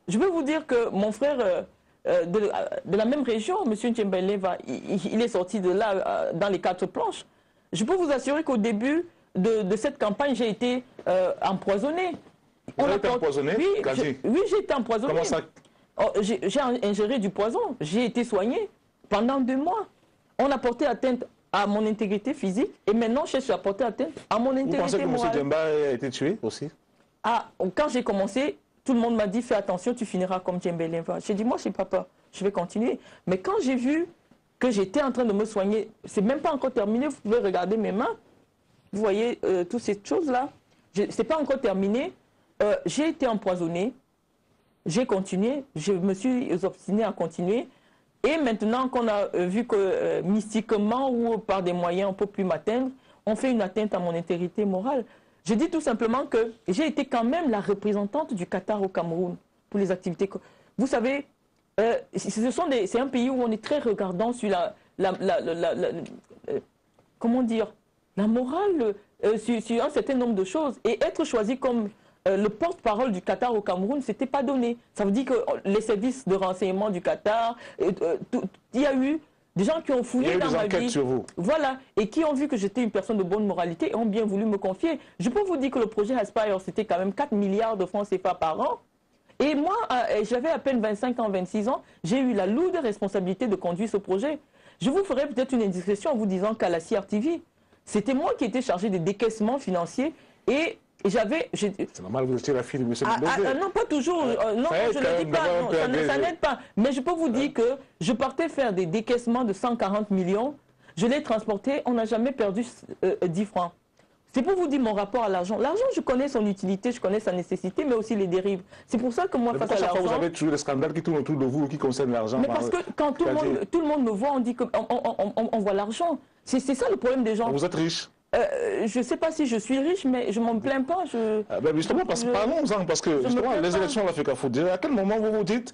B: Je veux vous dire que mon frère... de la même région, M. Ndjembele, il est sorti de là dans les 4 planches. Je peux vous assurer qu'au début de cette campagne, j'ai été empoisonné.
A: Vous avez été empoisonné?
B: Oui, j'ai été empoisonné.
A: Comment ça?
B: J'ai ingéré du poison. J'ai été soigné pendant 2 mois. On a porté atteinte à mon intégrité physique et maintenant, je suis porté atteinte à mon intégrité morale.
A: Vous pensez que M. Djemba a été tué aussi?
B: Quand j'ai commencé, tout le monde m'a dit, fais attention, tu finiras comme Djembele. J'ai dit, moi, je n'ai pas peur, je vais continuer. Mais quand j'ai vu que j'étais en train de me soigner, c'est même pas encore terminé, vous pouvez regarder mes mains, vous voyez toutes ces choses-là, c'est pas encore terminé. J'ai été empoisonné, j'ai continué, je me suis obstiné à continuer. Et maintenant qu'on a vu que mystiquement ou par des moyens on ne peut plus m'atteindre, on fait une atteinte à mon intégrité morale. Je dis tout simplement que j'ai été quand même la représentante du Qatar au Cameroun pour les activités. Vous savez, c'est un pays où on est très regardant sur comment dire, la morale, sur un certain nombre de choses. Et être choisi comme le porte-parole du Qatar au Cameroun, c'était pas donné. Ça veut dire que les services de renseignement du Qatar, il y a eu des gens qui ont fouillé dans ma vie.
A: Sur vous.
B: Voilà, et qui ont vu que j'étais une personne de bonne moralité et ont bien voulu me confier. Je peux vous dire que le projet Aspire, c'était quand même 4 milliards de francs CFA par an. Et moi, j'avais à peine 25 ans, 26 ans, j'ai eu la lourde responsabilité de conduire ce projet. Je vous ferai peut-être une indiscrétion en vous disant qu'à la CRTV, c'était moi qui étais chargé des décaissements financiers et j'avais...
A: C'est normal, vous étiez la fille de M. Mendoza.
B: Non, pas toujours. Non, je ne le dis pas. Non, ça n'aide pas. Mais je peux vous dire que je partais faire des décaissements de 140 millions. Je l'ai transporté. On n'a jamais perdu 10 francs. C'est pour vous dire mon rapport à l'argent. L'argent, je connais son utilité, je connais sa nécessité, mais aussi les dérives. C'est pour ça que moi, face à l'argent...
A: Vous avez toujours des scandales qui tournent autour de vous, qui concernent l'argent.
B: Mais parce que quand tout le monde me voit, on dit qu'on voit l'argent. C'est ça le problème des gens.
A: Vous êtes riche.
B: Je ne sais pas si je suis riche, mais je ne m'en plains pas.
A: Justement, parlons-en, parce que justement, les élections de l'Africa Foot, à quel moment vous vous dites,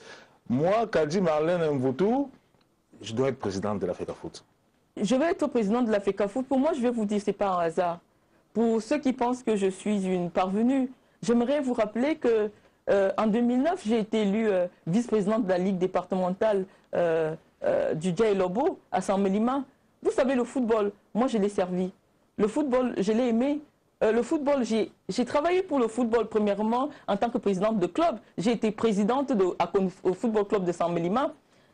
A: moi, Kadi Marlène Mvoutou, je dois être présidente de l'Africa Foot?
B: Je vais être présidente de l'Africa Foot. Pour moi, je vais vous dire, ce n'est pas un hasard. Pour ceux qui pensent que je suis une parvenue, j'aimerais vous rappeler que en 2009, j'ai été élue vice-présidente de la Ligue départementale du Djai Lobo à Saint-Mélima. Vous savez, le football, moi, je l'ai servi. Le football, je l'ai aimé. Le football, j'ai travaillé pour le football, premièrement, en tant que présidente de club. J'ai été présidente au Football Club de Saint-Mélima.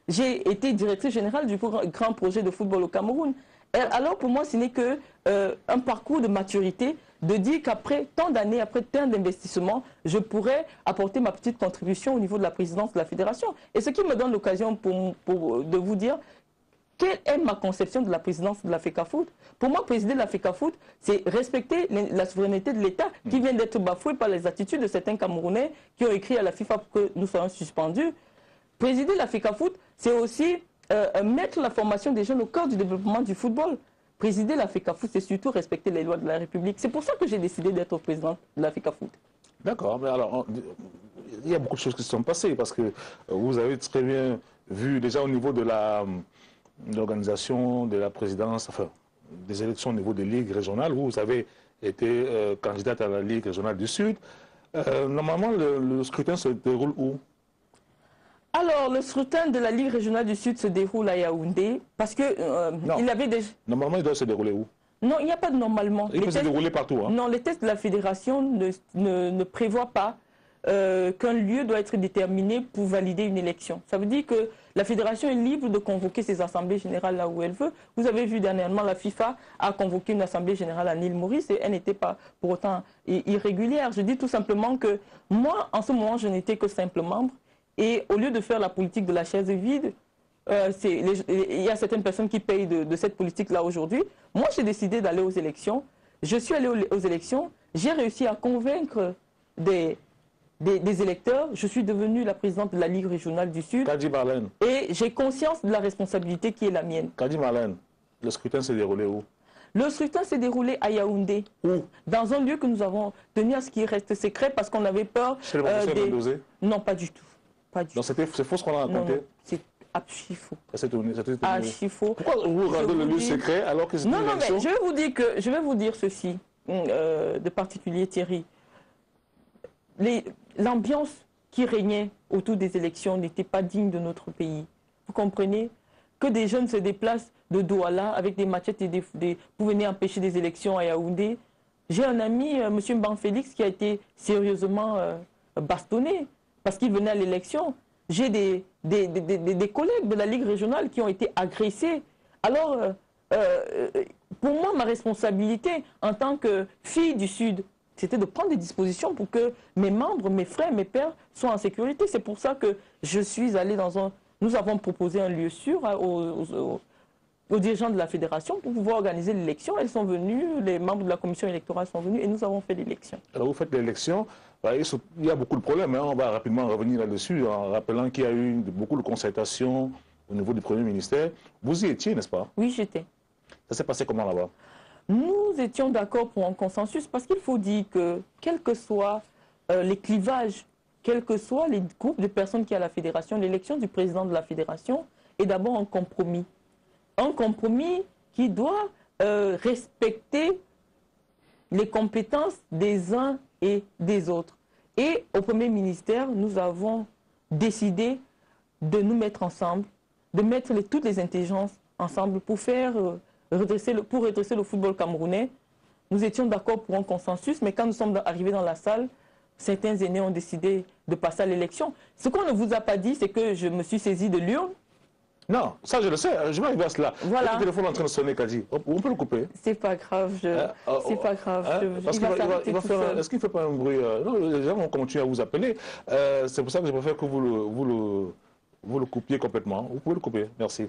B: J'ai été directrice générale du grand projet de football au Cameroun. Alors, pour moi, ce n'est qu'un parcours de maturité, de dire qu'après tant d'années, après tant d'investissements, je pourrais apporter ma petite contribution au niveau de la présidence de la fédération. Et ce qui me donne l'occasion de vous dire quelle est ma conception de la présidence de l'Africa Foot. Pour moi, présider l'Africa Foot, c'est respecter la souveraineté de l'État qui vient d'être bafouée par les attitudes de certains Camerounais qui ont écrit à la FIFA pour que nous soyons suspendus. Présider l'Africa Foot, c'est aussi mettre la formation des jeunes au cœur du développement du football. Présider l'Africa Foot, c'est surtout respecter les lois de la République. C'est pour ça que j'ai décidé d'être président de l'Africa Foot.
A: D'accord, mais alors, il y a beaucoup de choses qui se sont passées parce que vous avez très bien vu déjà au niveau de l'organisation de la présidence, enfin, des élections au niveau des ligues régionales, vous avez été candidate à la Ligue régionale du Sud. Normalement, le scrutin se déroule où?
B: Alors, le scrutin de la Ligue régionale du Sud se déroule à Yaoundé parce que il avait des...
A: Normalement, il doit se dérouler où?
B: Non, il n'y a pas de normalement.
A: Il peut se dérouler partout. Hein?
B: Non, les tests de la fédération ne prévoient pas qu'un lieu doit être déterminé pour valider une élection. Ça veut dire que la fédération est libre de convoquer ses assemblées générales là où elle veut. Vous avez vu dernièrement, la FIFA a convoqué une assemblée générale à l'île Maurice et elle n'était pas pour autant irrégulière. Je dis tout simplement que moi, en ce moment, je n'étais que simple membre. Et au lieu de faire la politique de la chaise vide, il y a certaines personnes qui payent de cette politique-là aujourd'hui. Moi, j'ai décidé d'aller aux élections. Je suis allé aux élections. J'ai réussi à convaincre des électeurs. Je suis devenue la présidente de la Ligue régionale du Sud.
A: Kadi Marlène.
B: Et j'ai conscience de la responsabilité qui est la mienne.
A: Kadi Marlène, le scrutin s'est déroulé où?
B: Le scrutin s'est déroulé à Yaoundé.
A: Où?
B: Dans un lieu que nous avons tenu à ce qu'il reste secret parce qu'on avait peur...
A: Chez le professeur Mendoza? Non,
B: pas du tout.
A: Donc c'est faux ce qu'on a raconté?
B: Non, c'est archi faux.
A: Archi faux. Pourquoi vous regardez le lieu secret alors que c'est une élection?
B: Non, mais je vais vous dire ceci, de particulier Thierry. L'ambiance qui régnait autour des élections n'était pas digne de notre pays. Vous comprenez? Que des jeunes se déplacent de Douala avec des machettes pour venir empêcher des élections à Yaoundé. J'ai un ami, M. Mban Félix, qui a été sérieusement bastonné parce qu'il venait à l'élection. J'ai des collègues de la Ligue régionale qui ont été agressés. Alors, pour moi, ma responsabilité en tant que fille du Sud, c'était de prendre des dispositions pour que mes membres, mes frères, mes pères soient en sécurité. C'est pour ça que je suis allée dans un... Nous avons proposé un lieu sûr aux dirigeants de la fédération pour pouvoir organiser l'élection. Elles sont venues, les membres de la commission électorale sont venus et nous avons fait l'élection.
A: Alors vous faites l'élection, il y a beaucoup de problèmes, hein. On va rapidement revenir là-dessus en rappelant qu'il y a eu beaucoup de concertations au niveau du Premier ministère. Vous y étiez, n'est-ce pas?
B: Oui, j'étais.
A: Ça s'est passé comment là-bas?
B: Nous étions d'accord pour un consensus parce qu'il faut dire que, quels que soient les clivages, quels que soient les groupes de personnes qui y a à la fédération, l'élection du président de la fédération est d'abord un compromis. Un compromis qui doit respecter les compétences des uns et des autres. Et au Premier ministère, nous avons décidé de nous mettre ensemble, de mettre toutes les intelligences ensemble pour faire redresser le football camerounais. Nous étions d'accord pour un consensus, mais quand nous sommes arrivés dans la salle, certains aînés ont décidé de passer à l'élection. Ce qu'on ne vous a pas dit, c'est que je me suis saisi de l'urne.
A: Non, ça je le sais, je vais arriver à cela.
B: Voilà.
A: Le téléphone est en train de sonner, Kadi. On peut le couper.
B: C'est pas grave, c'est pas grave.
A: Parce qu'il va faire. Est-ce qu'il ne fait pas un bruit non, les gens vont continuer à vous appeler. C'est pour ça que je préfère que vous le coupiez complètement. Vous pouvez le couper, merci.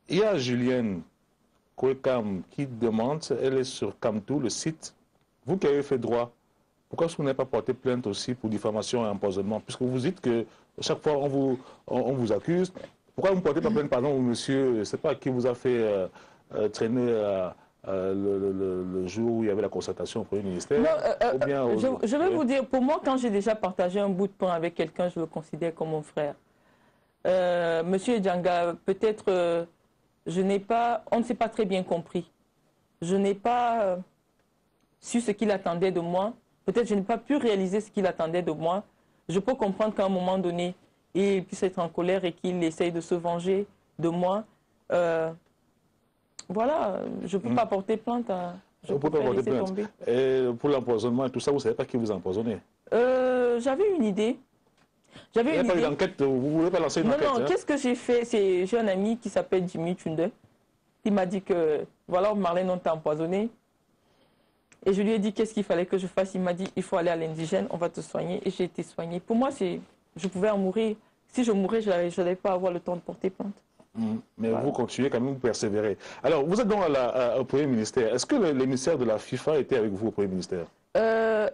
A: Il y a Julienne Kouekam qui demande, elle est sur Camtou, le site. Vous qui avez fait droit, pourquoi est-ce que vous n'avez pas porté plainte aussi pour diffamation et empoisonnement? Puisque vous dites que chaque fois on vous accuse. Pourquoi vous ne portez pas plainte, pardon, au monsieur, je ne sais pas, qui vous a fait traîner le jour où il y avait la concertation au Premier ministère?
B: Je vais vous dire, pour moi, quand j'ai déjà partagé un bout de pain avec quelqu'un, je le considère comme mon frère. Monsieur Djanga, peut-être on ne s'est pas très bien compris. Je n'ai pas su ce qu'il attendait de moi. Peut-être je n'ai pas pu réaliser ce qu'il attendait de moi. Je peux comprendre qu'à un moment donné, il puisse être en colère et qu'il essaye de se venger de moi. Voilà, je ne peux pas porter plainte. Je peux pas laisser tomber.
A: Et pour l'empoisonnement et tout ça, vous ne savez pas qui vous a empoisonné?
B: J'avais une idée. Il n'y
A: a pas eu d'enquête, vous ne voulez pas lancer une enquête?
B: Non, qu'est-ce que j'ai fait? J'ai un ami qui s'appelle Jimmy Tunde. Il m'a dit que, voilà, Marlène, on t'a empoisonné. Et je lui ai dit qu'est-ce qu'il fallait que je fasse. Il m'a dit, il faut aller à l'indigène, on va te soigner. Et j'ai été soignée. Pour moi, je pouvais en mourir. Si je mourais, je n'allais pas avoir le temps de porter plainte.
A: Mais voilà. Vous continuez quand même, vous persévérez. Alors, vous êtes donc au Premier ministère. Est-ce que l'émissaire de la FIFA était avec vous au Premier ministère?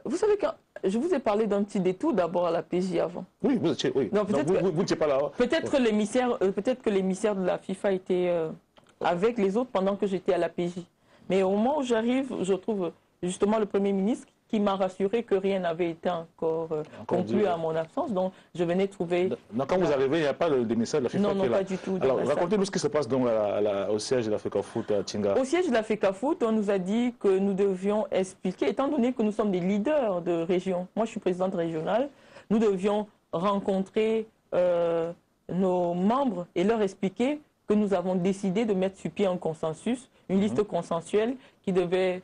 B: Vous savez, quand je vous ai parlé d'un petit détour d'abord à la PJ avant.
A: Oui, vous étiez, oui.
B: Non,
A: vous n'étiez pas là.
B: Peut-être que l'émissaire de la FIFA était avec les autres pendant que j'étais à la PJ. Mais au moment où j'arrive, je trouve justement le Premier ministre qui m'a rassuré que rien n'avait été encore conclu à mon absence. Donc, je venais trouver...
A: Donc, quand vous arrivez, il n'y a pas l'émissaire de la FIFA
B: qui est là?
A: Non,
B: pas du tout.
A: Alors, racontez-nous ce qui se passe donc au siège de la FECAFOOT à Tinga.
B: Au siège de la FECAFOOT, on nous a dit que nous devions expliquer, étant donné que nous sommes des leaders de région, moi je suis présidente régionale, nous devions rencontrer nos membres et leur expliquer que nous avons décidé de mettre sur pied un consensus, une liste consensuelle qui devait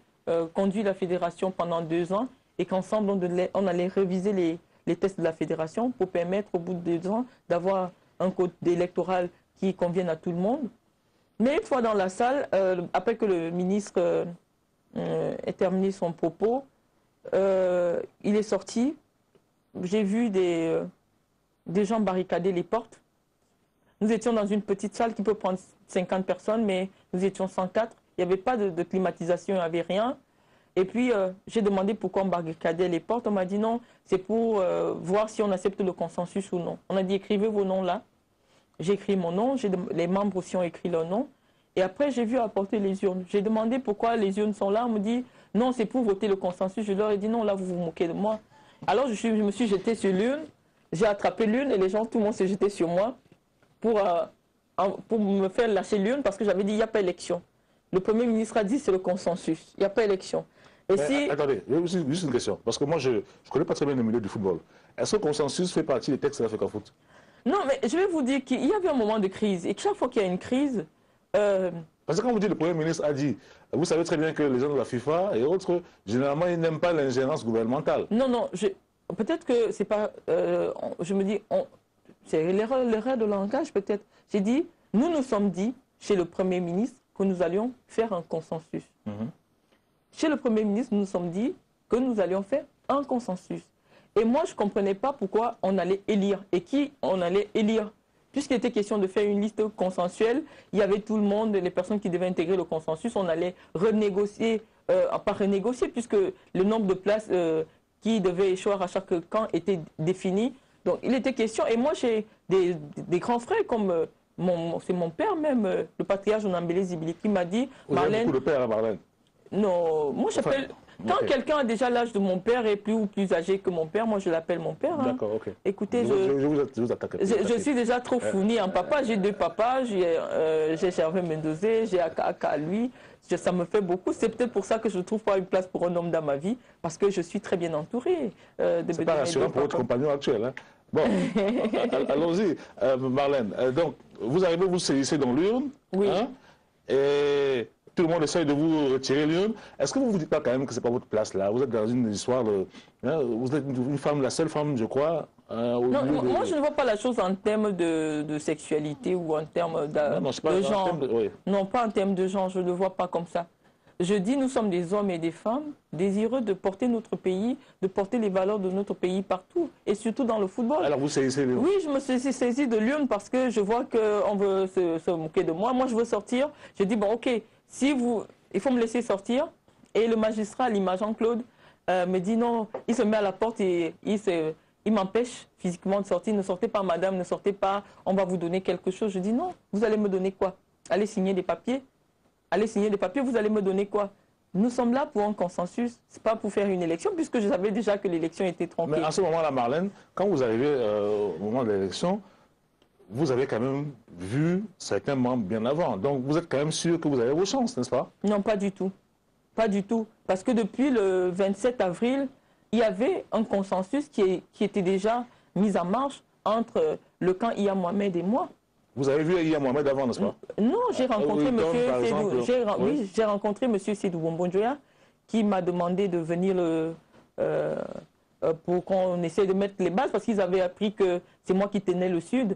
B: conduire la fédération pendant 2 ans et qu'ensemble on allait réviser les tests de la fédération pour permettre au bout de 2 ans d'avoir un code électoral qui convienne à tout le monde. Mais une fois dans la salle, après que le ministre ait terminé son propos, il est sorti. J'ai vu des gens barricader les portes. Nous étions dans une petite salle qui peut prendre 50 personnes, mais nous étions 104. Il n'y avait pas de climatisation, il n'y avait rien. Et puis, j'ai demandé pourquoi on barricadait les portes. On m'a dit non, c'est pour voir si on accepte le consensus ou non. On a dit écrivez vos noms là. J'ai écrit mon nom, les membres aussi ont écrit leur nom. Et après, j'ai vu apporter les urnes. J'ai demandé pourquoi les urnes sont là. On me dit non, c'est pour voter le consensus. Je leur ai dit non, là, vous vous moquez de moi. Alors, je me suis jetée sur l'urne. J'ai attrapé l'urne et les gens, tout le monde s'est jeté sur moi pour me faire lâcher l'urne parce que j'avais dit il n'y a pas élection. Le Premier ministre a dit c'est le consensus. Il n'y a pas élection. Et si...
A: Attendez, juste une question. Parce que moi, je ne connais pas très bien le milieu du football. Est-ce que le consensus fait partie des textes de la FECAFOOT?
B: Non, mais je vais vous dire qu'il y avait un moment de crise. Et que chaque fois qu'il y a une crise...
A: Parce que quand vous dites le Premier ministre a dit, vous savez très bien que les gens de la FIFA et autres, généralement, ils n'aiment pas l'ingérence gouvernementale.
B: Non, non, peut-être que c'est pas... je me dis, c'est l'erreur de langage peut-être. J'ai dit, nous sommes dit chez le Premier ministre que nous allions faire un consensus. Chez le Premier ministre, nous nous sommes dit que nous allions faire un consensus. Et moi, je ne comprenais pas pourquoi on allait élire et qui on allait élire. Puisqu'il était question de faire une liste consensuelle, il y avait tout le monde, les personnes qui devaient intégrer le consensus, on allait renégocier, pas renégocier, puisque le nombre de places qui devaient échoir à chaque camp était défini. Donc il était question, et moi j'ai des grands frères comme, c'est mon père même, le patriarche Onambélé Zibili, qui m'a dit...
A: Vous avez beaucoup de pères à Marlène?
B: Non, moi j'appelle... Quand quelqu'un a déjà l'âge de mon père et plus ou plus âgé que mon père, moi je l'appelle mon père. Hein.
A: D'accord, ok.
B: Écoutez,
A: je
B: suis déjà trop fournie en papa. J'ai 2 papas, j'ai Gervais Mendozé, j'ai Aka lui. Ça me fait beaucoup. C'est peut-être pour ça que je ne trouve pas une place pour un homme dans ma vie, parce que je suis très bien entourée.
A: C'est pas rassurant pour votre compagnon actuel. Hein. Bon, allons-y, Marlène. Donc, vous arrivez, vous saisissez dans l'urne.
B: Oui.
A: Hein, et tout le monde essaye de vous retirer l'urne. Est-ce que vous ne vous dites pas quand même que ce n'est pas votre place là? Vous êtes dans une histoire de... Hein, vous êtes une femme, la seule femme, je crois.
B: Non, moi je ne vois pas la chose en termes de sexualité ou en termes de genre. Oui. Non, pas en termes de genre, je ne le vois pas comme ça. Je dis, nous sommes des hommes et des femmes désireux de porter notre pays, de porter les valeurs de notre pays partout, et surtout dans le football.
A: Alors vous saisissez l'urne?
B: Oui, je me suis saisi de l'urne parce que je vois qu'on veut se moquer de moi. Moi, je veux sortir. Je dis, bon, ok, il faut me laisser sortir. Et le magistrat, l'image Jean-Claude, me dit non, il se met à la porte et il m'empêche physiquement de sortir. Ne sortez pas, madame, ne sortez pas, on va vous donner quelque chose. Je dis non, vous allez me donner quoi? Allez signer des papiers. Allez signer des papiers, vous allez me donner quoi? Nous sommes là pour un consensus, ce n'est pas pour faire une élection, puisque je savais déjà que l'élection était tronquée.
A: Mais à ce moment-là, Marlène, quand vous arrivez au moment de l'élection, vous avez quand même vu certains membres bien avant. Donc vous êtes quand même sûr que vous avez vos chances, n'est-ce pas?
B: Non, pas du tout. Pas du tout. Parce que depuis le 27 avril, il y avait un consensus qui était déjà mis en marche entre le camp Iya Mohamed et moi.
A: Vous avez vu Iya Mohamed avant, n'est-ce pas?
B: Non, j'ai rencontré j'ai rencontré M. Sédou Bombonjoya qui m'a demandé de venir pour qu'on essaie de mettre les bases parce qu'ils avaient appris que c'est moi qui tenais le Sud.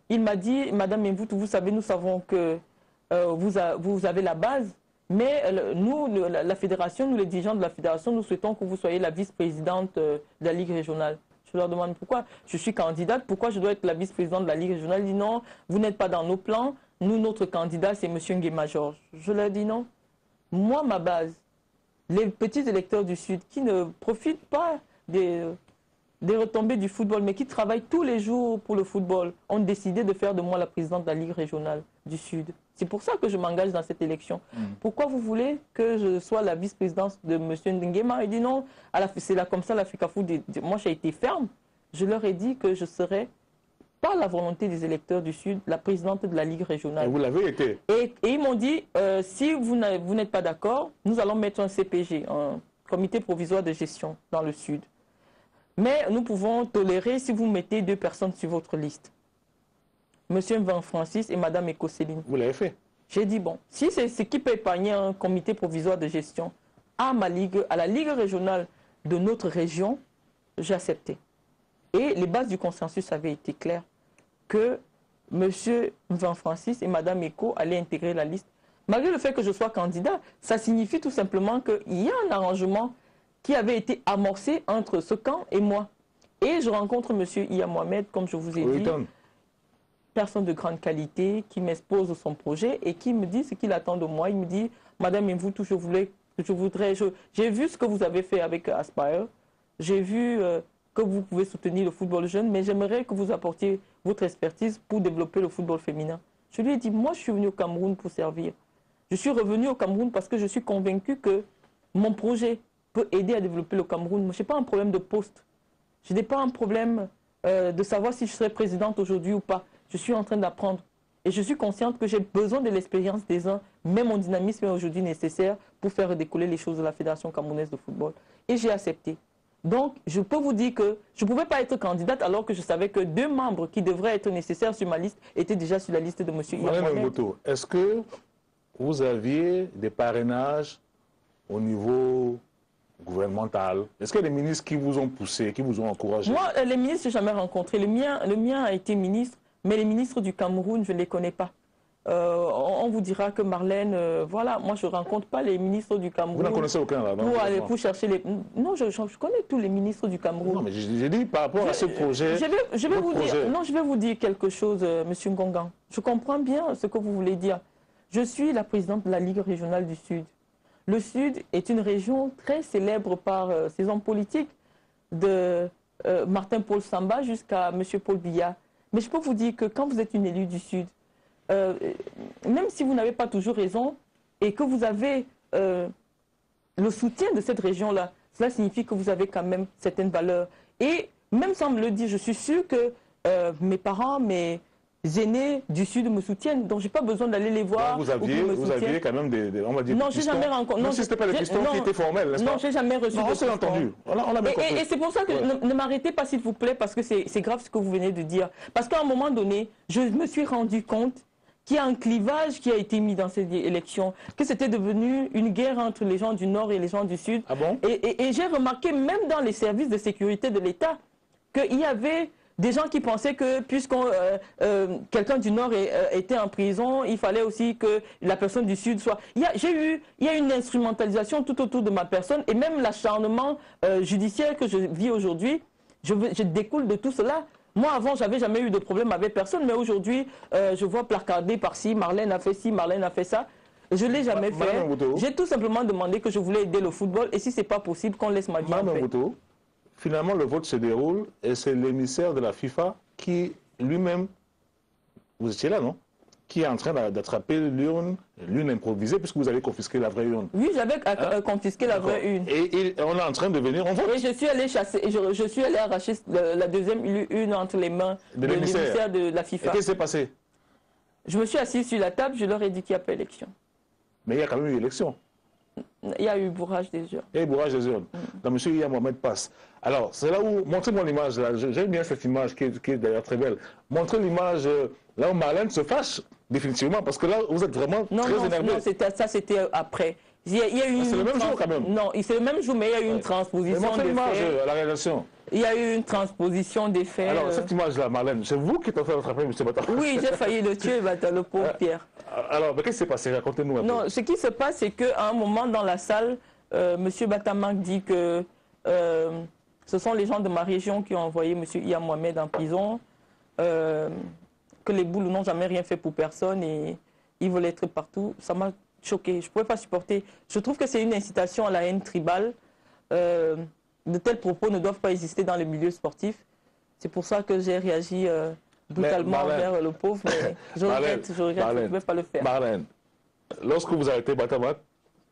B: Il m'a dit, Madame Mvoutou, vous savez, nous savons que vous avez la base, mais nous, la fédération, nous les dirigeants de la fédération, nous souhaitons que vous soyez la vice-présidente de la Ligue régionale. Je leur demande pourquoi. Je suis candidate, pourquoi je dois être la vice-présidente de la Ligue régionale? Ils disent non, vous n'êtes pas dans nos plans. Nous, notre candidat, c'est M. Nguema Georges. Je leur dis non. Moi, ma base, les petits électeurs du Sud qui ne profitent pas des retombées du football, mais qui travaillent tous les jours pour le football, ont décidé de faire de moi la présidente de la Ligue régionale du Sud. C'est pour ça que je m'engage dans cette élection. Pourquoi vous voulez que je sois la vice-présidence de M. Nguema? Il dit non, c'est là comme ça l'Africa Foot. Moi, j'ai été ferme. Je leur ai dit que je serais, par la volonté des électeurs du Sud, la présidente de la Ligue régionale.
A: Et vous l'avez été.
B: Et ils m'ont dit, si vous n'êtes pas d'accord, nous allons mettre un CPG, un comité provisoire de gestion dans le Sud. Mais nous pouvons tolérer si vous mettez 2 personnes sur votre liste. Monsieur Van Francis et Madame Eko-Céline.
A: Vous l'avez fait.
B: J'ai dit, bon, si c'est ce qui peut épargner un comité provisoire de gestion à la Ligue régionale de notre région, j'ai accepté. Et les bases du consensus avaient été claires, que Monsieur Van Francis et Madame Eko allaient intégrer la liste. Malgré le fait que je sois candidat, ça signifie tout simplement qu'il y a un arrangement qui avait été amorcé entre ce camp et moi. Et je rencontre M. Iya Mohamed, comme je vous ai dit, personne de grande qualité, qui m'expose son projet et qui me dit ce qu'il attend de moi. Il me dit, Madame Mvoutou, j'ai vu ce que vous avez fait avec Aspire, j'ai vu que vous pouvez soutenir le football jeune, mais j'aimerais que vous apportiez votre expertise pour développer le football féminin. Je lui ai dit, moi je suis venu au Cameroun pour servir. Je suis revenu au Cameroun parce que je suis convaincu que mon projet peut aider à développer le Cameroun. Je n'ai pas un problème de poste. Je n'ai pas un problème de savoir si je serai présidente aujourd'hui ou pas. Je suis en train d'apprendre. Et je suis consciente que j'ai besoin de l'expérience des uns, mais mon dynamisme est aujourd'hui nécessaire pour faire décoller les choses de la Fédération camerounaise de football. Et j'ai accepté. Donc, je peux vous dire que je ne pouvais pas être candidate alors que je savais que 2 membres qui devraient être nécessaires sur ma liste étaient déjà sur la liste de M. Iya Mohamed.
A: Est-ce que vous aviez des parrainages au niveau gouvernemental? Est-ce qu'il y a des ministres qui vous ont poussé, qui vous ont encouragé?
B: Moi, les ministres, je n'ai jamais rencontré. Le mien a été ministre, mais les ministres du Cameroun, je ne les connais pas. On vous dira que Marlène, voilà, moi je ne rencontre pas les ministres du Cameroun.
A: Vous n'en connaissez aucun là?
B: Pour chercher les... Non, je connais tous les ministres du Cameroun.
A: Non, mais j'ai dit par rapport à ce projet...
B: Je vais vous dire quelque chose, Monsieur Ngongan. Je comprends bien ce que vous voulez dire. Je suis la présidente de la Ligue régionale du Sud. Le Sud est une région très célèbre par ses hommes politiques, de Martin-Paul Samba jusqu'à M. Paul Biya. Mais je peux vous dire que quand vous êtes une élue du Sud, même si vous n'avez pas toujours raison et que vous avez le soutien de cette région-là, cela signifie que vous avez quand même certaines valeurs. Et même sans me le dire, je suis sûre que mes parents, mes aînés du Sud me soutiennent. Donc, je n'ai pas besoin d'aller les voir.
A: Donc, vous aviez quand même on va dire,
B: non, j'ai jamais rencontré.
A: Non, si ce n'était pas des pistons qui étaient formels, n'est-ce pas?
B: Non, je n'ai jamais reçu de
A: pistons. On s'est entendu. On a bien compris.
B: Et c'est pour ça que ne m'arrêtez pas, s'il vous plaît, parce que c'est grave ce que vous venez de dire. Parce qu'à un moment donné, je me suis rendu compte qu'il y a un clivage qui a été mis dans cette élection, que c'était devenu une guerre entre les gens du Nord et les gens du Sud.
A: Ah bon?
B: Et j'ai remarqué, même dans les services de sécurité de l'État, qu'il y avait des gens qui pensaient que puisque quelqu'un du Nord était en prison, il fallait aussi que la personne du Sud soit... Il y a une instrumentalisation tout autour de ma personne, et même l'acharnement judiciaire que je vis aujourd'hui, je découle de tout cela. Moi, avant, j'avais jamais eu de problème avec personne, mais aujourd'hui, je vois placarder par-ci, Marlène a fait ci, Marlène a fait ça. Je ne l'ai jamais fait. J'ai tout simplement demandé que je voulais aider le football, et si ce n'est pas possible, qu'on laisse ma vie en paix.
A: Finalement, le vote se déroule, et c'est l'émissaire de la FIFA qui, lui-même, vous étiez là, non? Qui est en train d'attraper l'urne improvisée, puisque vous avez confisqué la vraie urne.
B: Oui, j'avais confisqué la vraie urne.
A: Et on est en train de venir en vote.
B: Et je suis allé chasser, je suis allé arracher la deuxième urne entre les mains de l'émissaire de la FIFA.
A: Et qu'est-ce qui s'est passé?
B: Je me suis assis sur la table, je leur ai dit qu'il n'y a pas élection.
A: Mais il y a quand même eu élection.
B: Il y a eu bourrage des urnes.
A: Il y a eu bourrage des urnes. Donc, monsieur Iya Mohamed passe. Alors, c'est là où... Montrez-moi l'image, là. J'aime bien cette image qui est d'ailleurs très belle. Montrez l'image là où Marlène se fâche, définitivement, parce que là, vous êtes vraiment très énervé.
B: Non, ça, c'était après. Il y a eu
A: c'est le même jour, quand même.
B: Non, c'est le même jour, mais il y a eu une transposition des faits.
A: Montrez l'image à la réalisation.
B: Il y a eu une transposition des faits.
A: Alors, cette image-là, Marlène, c'est vous qui êtes en train d'attraper M. Bata?
B: Oui, j'ai failli le tuer, le pauvre Pierre.
A: Alors, qu'est-ce qui s'est passé? Racontez-nous un peu.
B: Non, ce qui se passe, c'est qu'à un moment dans la salle, M. Batamak dit que ce sont les gens de ma région qui ont envoyé M. Iya Mohamed en prison, que les boules n'ont jamais rien fait pour personne et ils veulent être partout. Ça m'a choqué. Je ne pouvais pas supporter. Je trouve que c'est une incitation à la haine tribale. De tels propos ne doivent pas exister dans le milieu sportif. C'est pour ça que j'ai réagi brutalement vers le pauvre, mais je regrette, je ne pouvais pas le faire.
A: Marlène, lorsque vous arrêtez Batamak,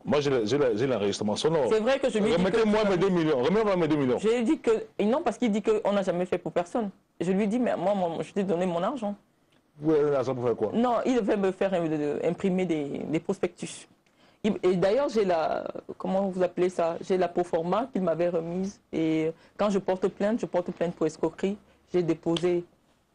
A: moi j'ai l'enregistrement sonore.
B: C'est vrai que je lui ai dit
A: remettez-moi mes 2 millions, remettez-moi mes 2 millions.
B: Je lui ai dit que, non, parce qu'il dit qu'on n'a jamais fait pour personne. Je lui ai dit, mais moi je t'ai donné mon argent.
A: Vous avez l'argent pour faire quoi? Non,
B: il devait me faire imprimer des prospectus. Et d'ailleurs, j'ai la, comment vous appelez ça? J'ai la proforma qu'il m'avait remise. Et quand je porte plainte pour escroquerie. J'ai déposé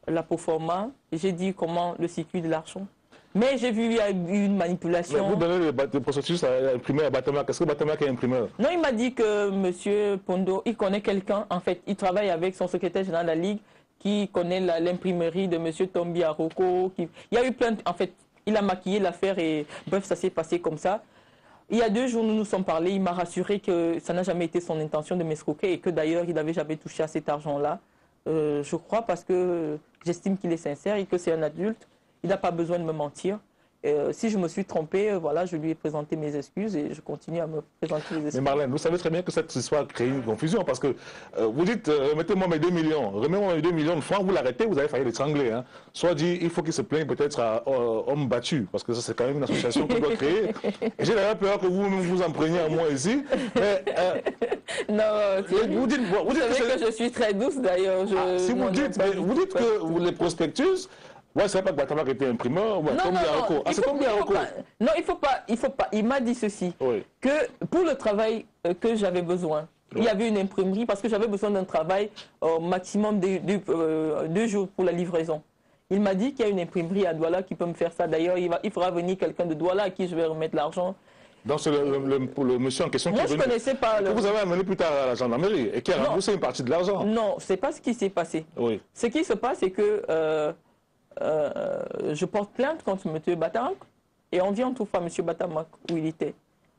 B: la proforma et j'ai dit comment le circuit de l'argent. Mais j'ai vu qu'il y a eu une manipulation.
A: Mais vous donnez le processus à imprimer à Batamak. Est-ce que Batamak est imprimeur?
B: Non, il m'a dit que M. Pondo, il connaît quelqu'un. En fait, il travaille avec son secrétaire général de la Ligue qui connaît l'imprimerie de M. Tombi Aroko. Il y a eu plein... En fait, il a maquillé l'affaire et bref, ça s'est passé comme ça. Il y a 2 jours, nous nous sommes parlé. Il m'a rassuré que ça n'a jamais été son intention de m'escroquer et que d'ailleurs, il n'avait jamais touché à cet argent-là. Je crois parce que j'estime qu'il est sincère et que c'est un adulte. Il n'a pas besoin de me mentir. Si je me suis trompé, voilà, je lui ai présenté mes excuses et je continue à me présenter les excuses.
A: Mais Marlène, vous savez très bien que cette histoire crée une confusion parce que vous dites remettez-moi mes 2 millions, remettez-moi mes 2 millions de francs, vous l'arrêtez, vous avez failli l'étrangler. Hein. Soit dit, il faut qu'il se plaigne peut-être à homme battu parce que ça c'est quand même une association qu'on doit créer. J'ai d'ailleurs peur que vous-même vous en preniez à moi ici. Mais,
B: non,
A: vous dites
B: savez que je suis très douce d'ailleurs.
A: Si vous dites que les prospectus. Ouais, c'est pas que Batamak était imprimeur, ouais,
B: non, il faut pas. Il m'a dit ceci, que pour le travail que j'avais besoin, il y avait une imprimerie parce que j'avais besoin d'un travail au maximum de 2 jours pour la livraison. Il m'a dit qu'il y a une imprimerie à Douala qui peut me faire ça. D'ailleurs, il fera venir quelqu'un de Douala à qui je vais remettre l'argent.
A: Donc c'est le monsieur en question qui est venu.
B: Moi, je connaissais pas.
A: Que vous avez amené plus tard à la gendarmerie et qui a remboursé une partie de l'argent.
B: Non, c'est pas ce qui s'est passé.
A: Oui.
B: Ce qui se passe, c'est que je porte plainte contre M. Batamak et on vient, on trouve pas M. Batamak où il était.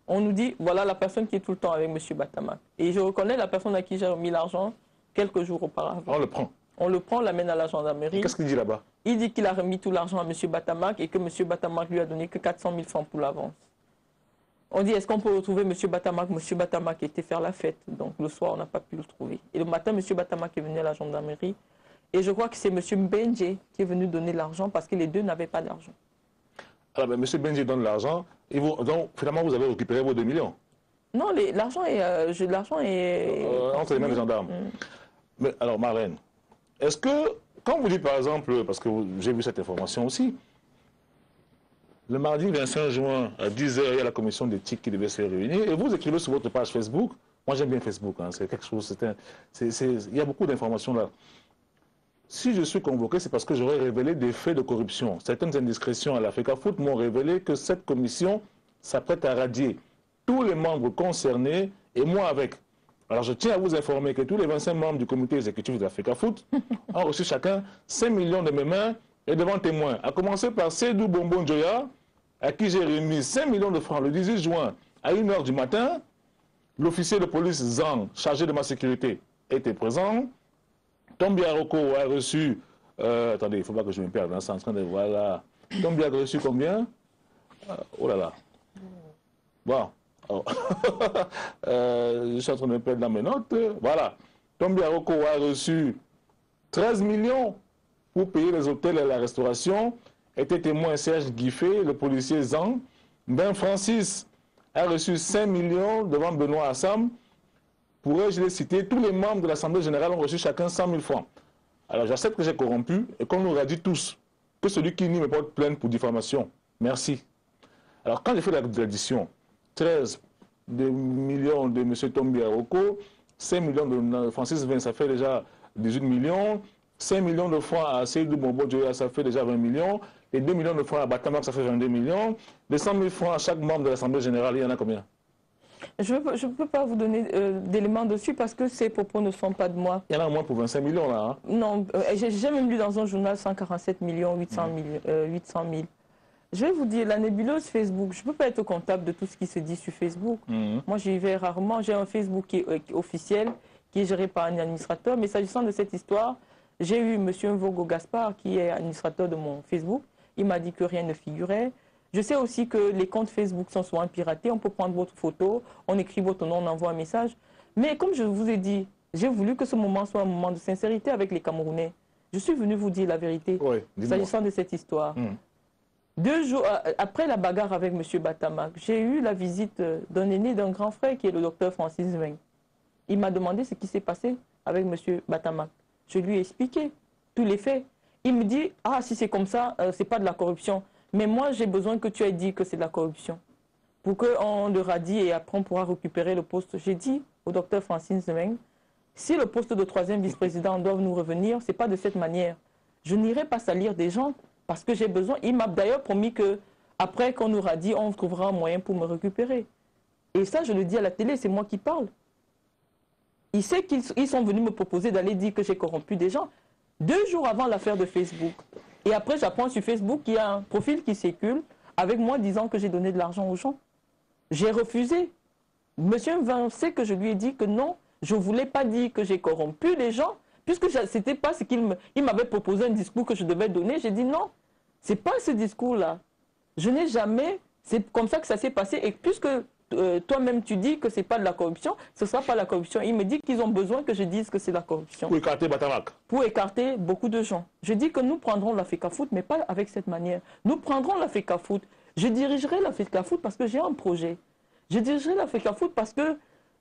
B: On nous dit, voilà la personne qui est tout le temps avec M. Batamak. Et je reconnais la personne à qui j'ai remis l'argent quelques jours auparavant.
A: On le prend.
B: On le prend, on l'amène à la gendarmerie.
A: Qu'est-ce qu'il dit là-bas?
B: Il dit qu'il a remis tout l'argent à M. Batamak et que M. Batamak lui a donné que 400 000 francs pour l'avance. On dit, est-ce qu'on peut retrouver M. Batamak? M. Batamak était faire la fête, donc le soir, on n'a pas pu le trouver. Et le matin, M. Batamak est venu à la gendarmerie. Et je crois que c'est M. Benji qui est venu donner l'argent parce que les deux n'avaient pas d'argent. Alors,
A: M. Benji donne l'argent, donc finalement, vous avez récupéré vos 2 millions?
B: Non, l'argent est
A: entre les mains des gendarmes. Mais alors, Marlène, est-ce que, quand vous dites par exemple, parce que j'ai vu cette information aussi, le mardi 25 juin à 10 h, il y a la commission d'éthique qui devait se réunir, et vous écrivez sur votre page Facebook, moi j'aime bien Facebook, hein, c'est quelque chose, il y a beaucoup d'informations là. Si je suis convoqué, c'est parce que j'aurais révélé des faits de corruption. Certaines indiscrétions à l'Africa Foot m'ont révélé que cette commission s'apprête à radier tous les membres concernés, et moi avec. Alors je tiens à vous informer que tous les 25 membres du comité exécutif de l'Africa Foot ont reçu chacun 5 millions de mes mains et devant témoins. À commencer par Seydou Bombo Njoya, à qui j'ai remis 5 millions de francs le 18 juin à 1 h du matin. L'officier de police Zang, chargé de ma sécurité, était présent. Tombi Aroko a reçu... attendez, il ne faut pas que je me perde, hein, c'est en train de... Voilà. Tombi a reçu combien? Oh là là. Bon. Oh. Je suis en train de me perdre dans mes notes. Voilà. Tombi Aroko a reçu 13 millions pour payer les hôtels et la restauration. Était témoin Serge Guiffé, le policier Zang. Ben Francis a reçu 5 millions devant Benoît Assam. Pourrais-je les citer? Tous les membres de l'Assemblée générale ont reçu chacun 100 000 francs. Alors j'accepte que j'ai corrompu et qu'on nous radie tous que celui qui nie me porte plainte pour diffamation. Merci. Alors quand j'ai fait l'addition, 13 millions de M. Tombi Aroko, 5 millions de Francis Vin, ça fait déjà 18 millions. 5 millions de francs à Seydou Bombo Djoya, ça fait déjà 20 millions. Et 2 millions de francs à Batamak, ça fait 22 millions. Les 100 000 francs à chaque membre de l'Assemblée générale, il y en a combien? Je
B: ne peux pas vous donner d'éléments dessus parce que ces propos ne sont pas de moi.
A: Il y en a au moins pour 25 millions là. Hein?
B: Non, j'ai même lu dans un journal 147 millions 800 000. Je vais vous dire, la nébuleuse Facebook, je ne peux pas être comptable de tout ce qui se dit sur Facebook. Moi, j'y vais rarement. J'ai un Facebook qui est officiel, qui est géré par un administrateur. Mais s'agissant de cette histoire, j'ai eu M. Vogo Gaspard, qui est administrateur de mon Facebook. Il m'a dit que rien ne figurait. Je sais aussi que les comptes Facebook sont souvent piratés. On peut prendre votre photo, on écrit votre nom, on envoie un message. Mais comme je vous ai dit, j'ai voulu que ce moment soit un moment de sincérité avec les Camerounais. Je suis venu vous dire la vérité, s'agissant de cette histoire. 2 jours après la bagarre avec M. Batamak, j'ai eu la visite d'un aîné d'un grand frère qui est le docteur Francis Veng. Il m'a demandé ce qui s'est passé avec M. Batamak. Je lui ai expliqué tous les faits. Il me dit, ah, si c'est comme ça, c'est pas de la corruption. Mais moi, j'ai besoin que tu aies dit que c'est de la corruption. Pour qu'on le radie et après on pourra récupérer le poste. J'ai dit au docteur Francis Zemeng, si le poste de 3e vice-président doit nous revenir, ce n'est pas de cette manière. Je n'irai pas salir des gens parce que j'ai besoin. Il m'a d'ailleurs promis qu'après qu'on nous radie, on trouvera un moyen pour me récupérer. Et ça, je le dis à la télé, c'est moi qui parle. Il sait qu'ils sont venus me proposer d'aller dire que j'ai corrompu des gens 2 jours avant l'affaire de Facebook. Et après, j'apprends sur Facebook qu'il y a un profil qui circule avec moi disant que j'ai donné de l'argent aux gens. J'ai refusé. Monsieur Vin sait que je lui ai dit que non, je ne voulais pas dire que j'ai corrompu les gens, puisque ce n'était pas ce qu'il m'avait proposé un discours que je devais donner. J'ai dit non, ce n'est pas ce discours-là. Je n'ai jamais... C'est comme ça que ça s'est passé. Et puisque toi-même tu dis que ce n'est pas de la corruption, ce ne sera pas la corruption. Il me dit qu'ils ont besoin que je dise que c'est la corruption.
A: Pour écarter Batamak.
B: Pour écarter beaucoup de gens. Je dis que nous prendrons l'Africa Foot, mais pas avec cette manière. Nous prendrons l'Africa Foot. Je dirigerai l'Africa Foot parce que j'ai un projet. Je dirigerai l'Africa Foot parce que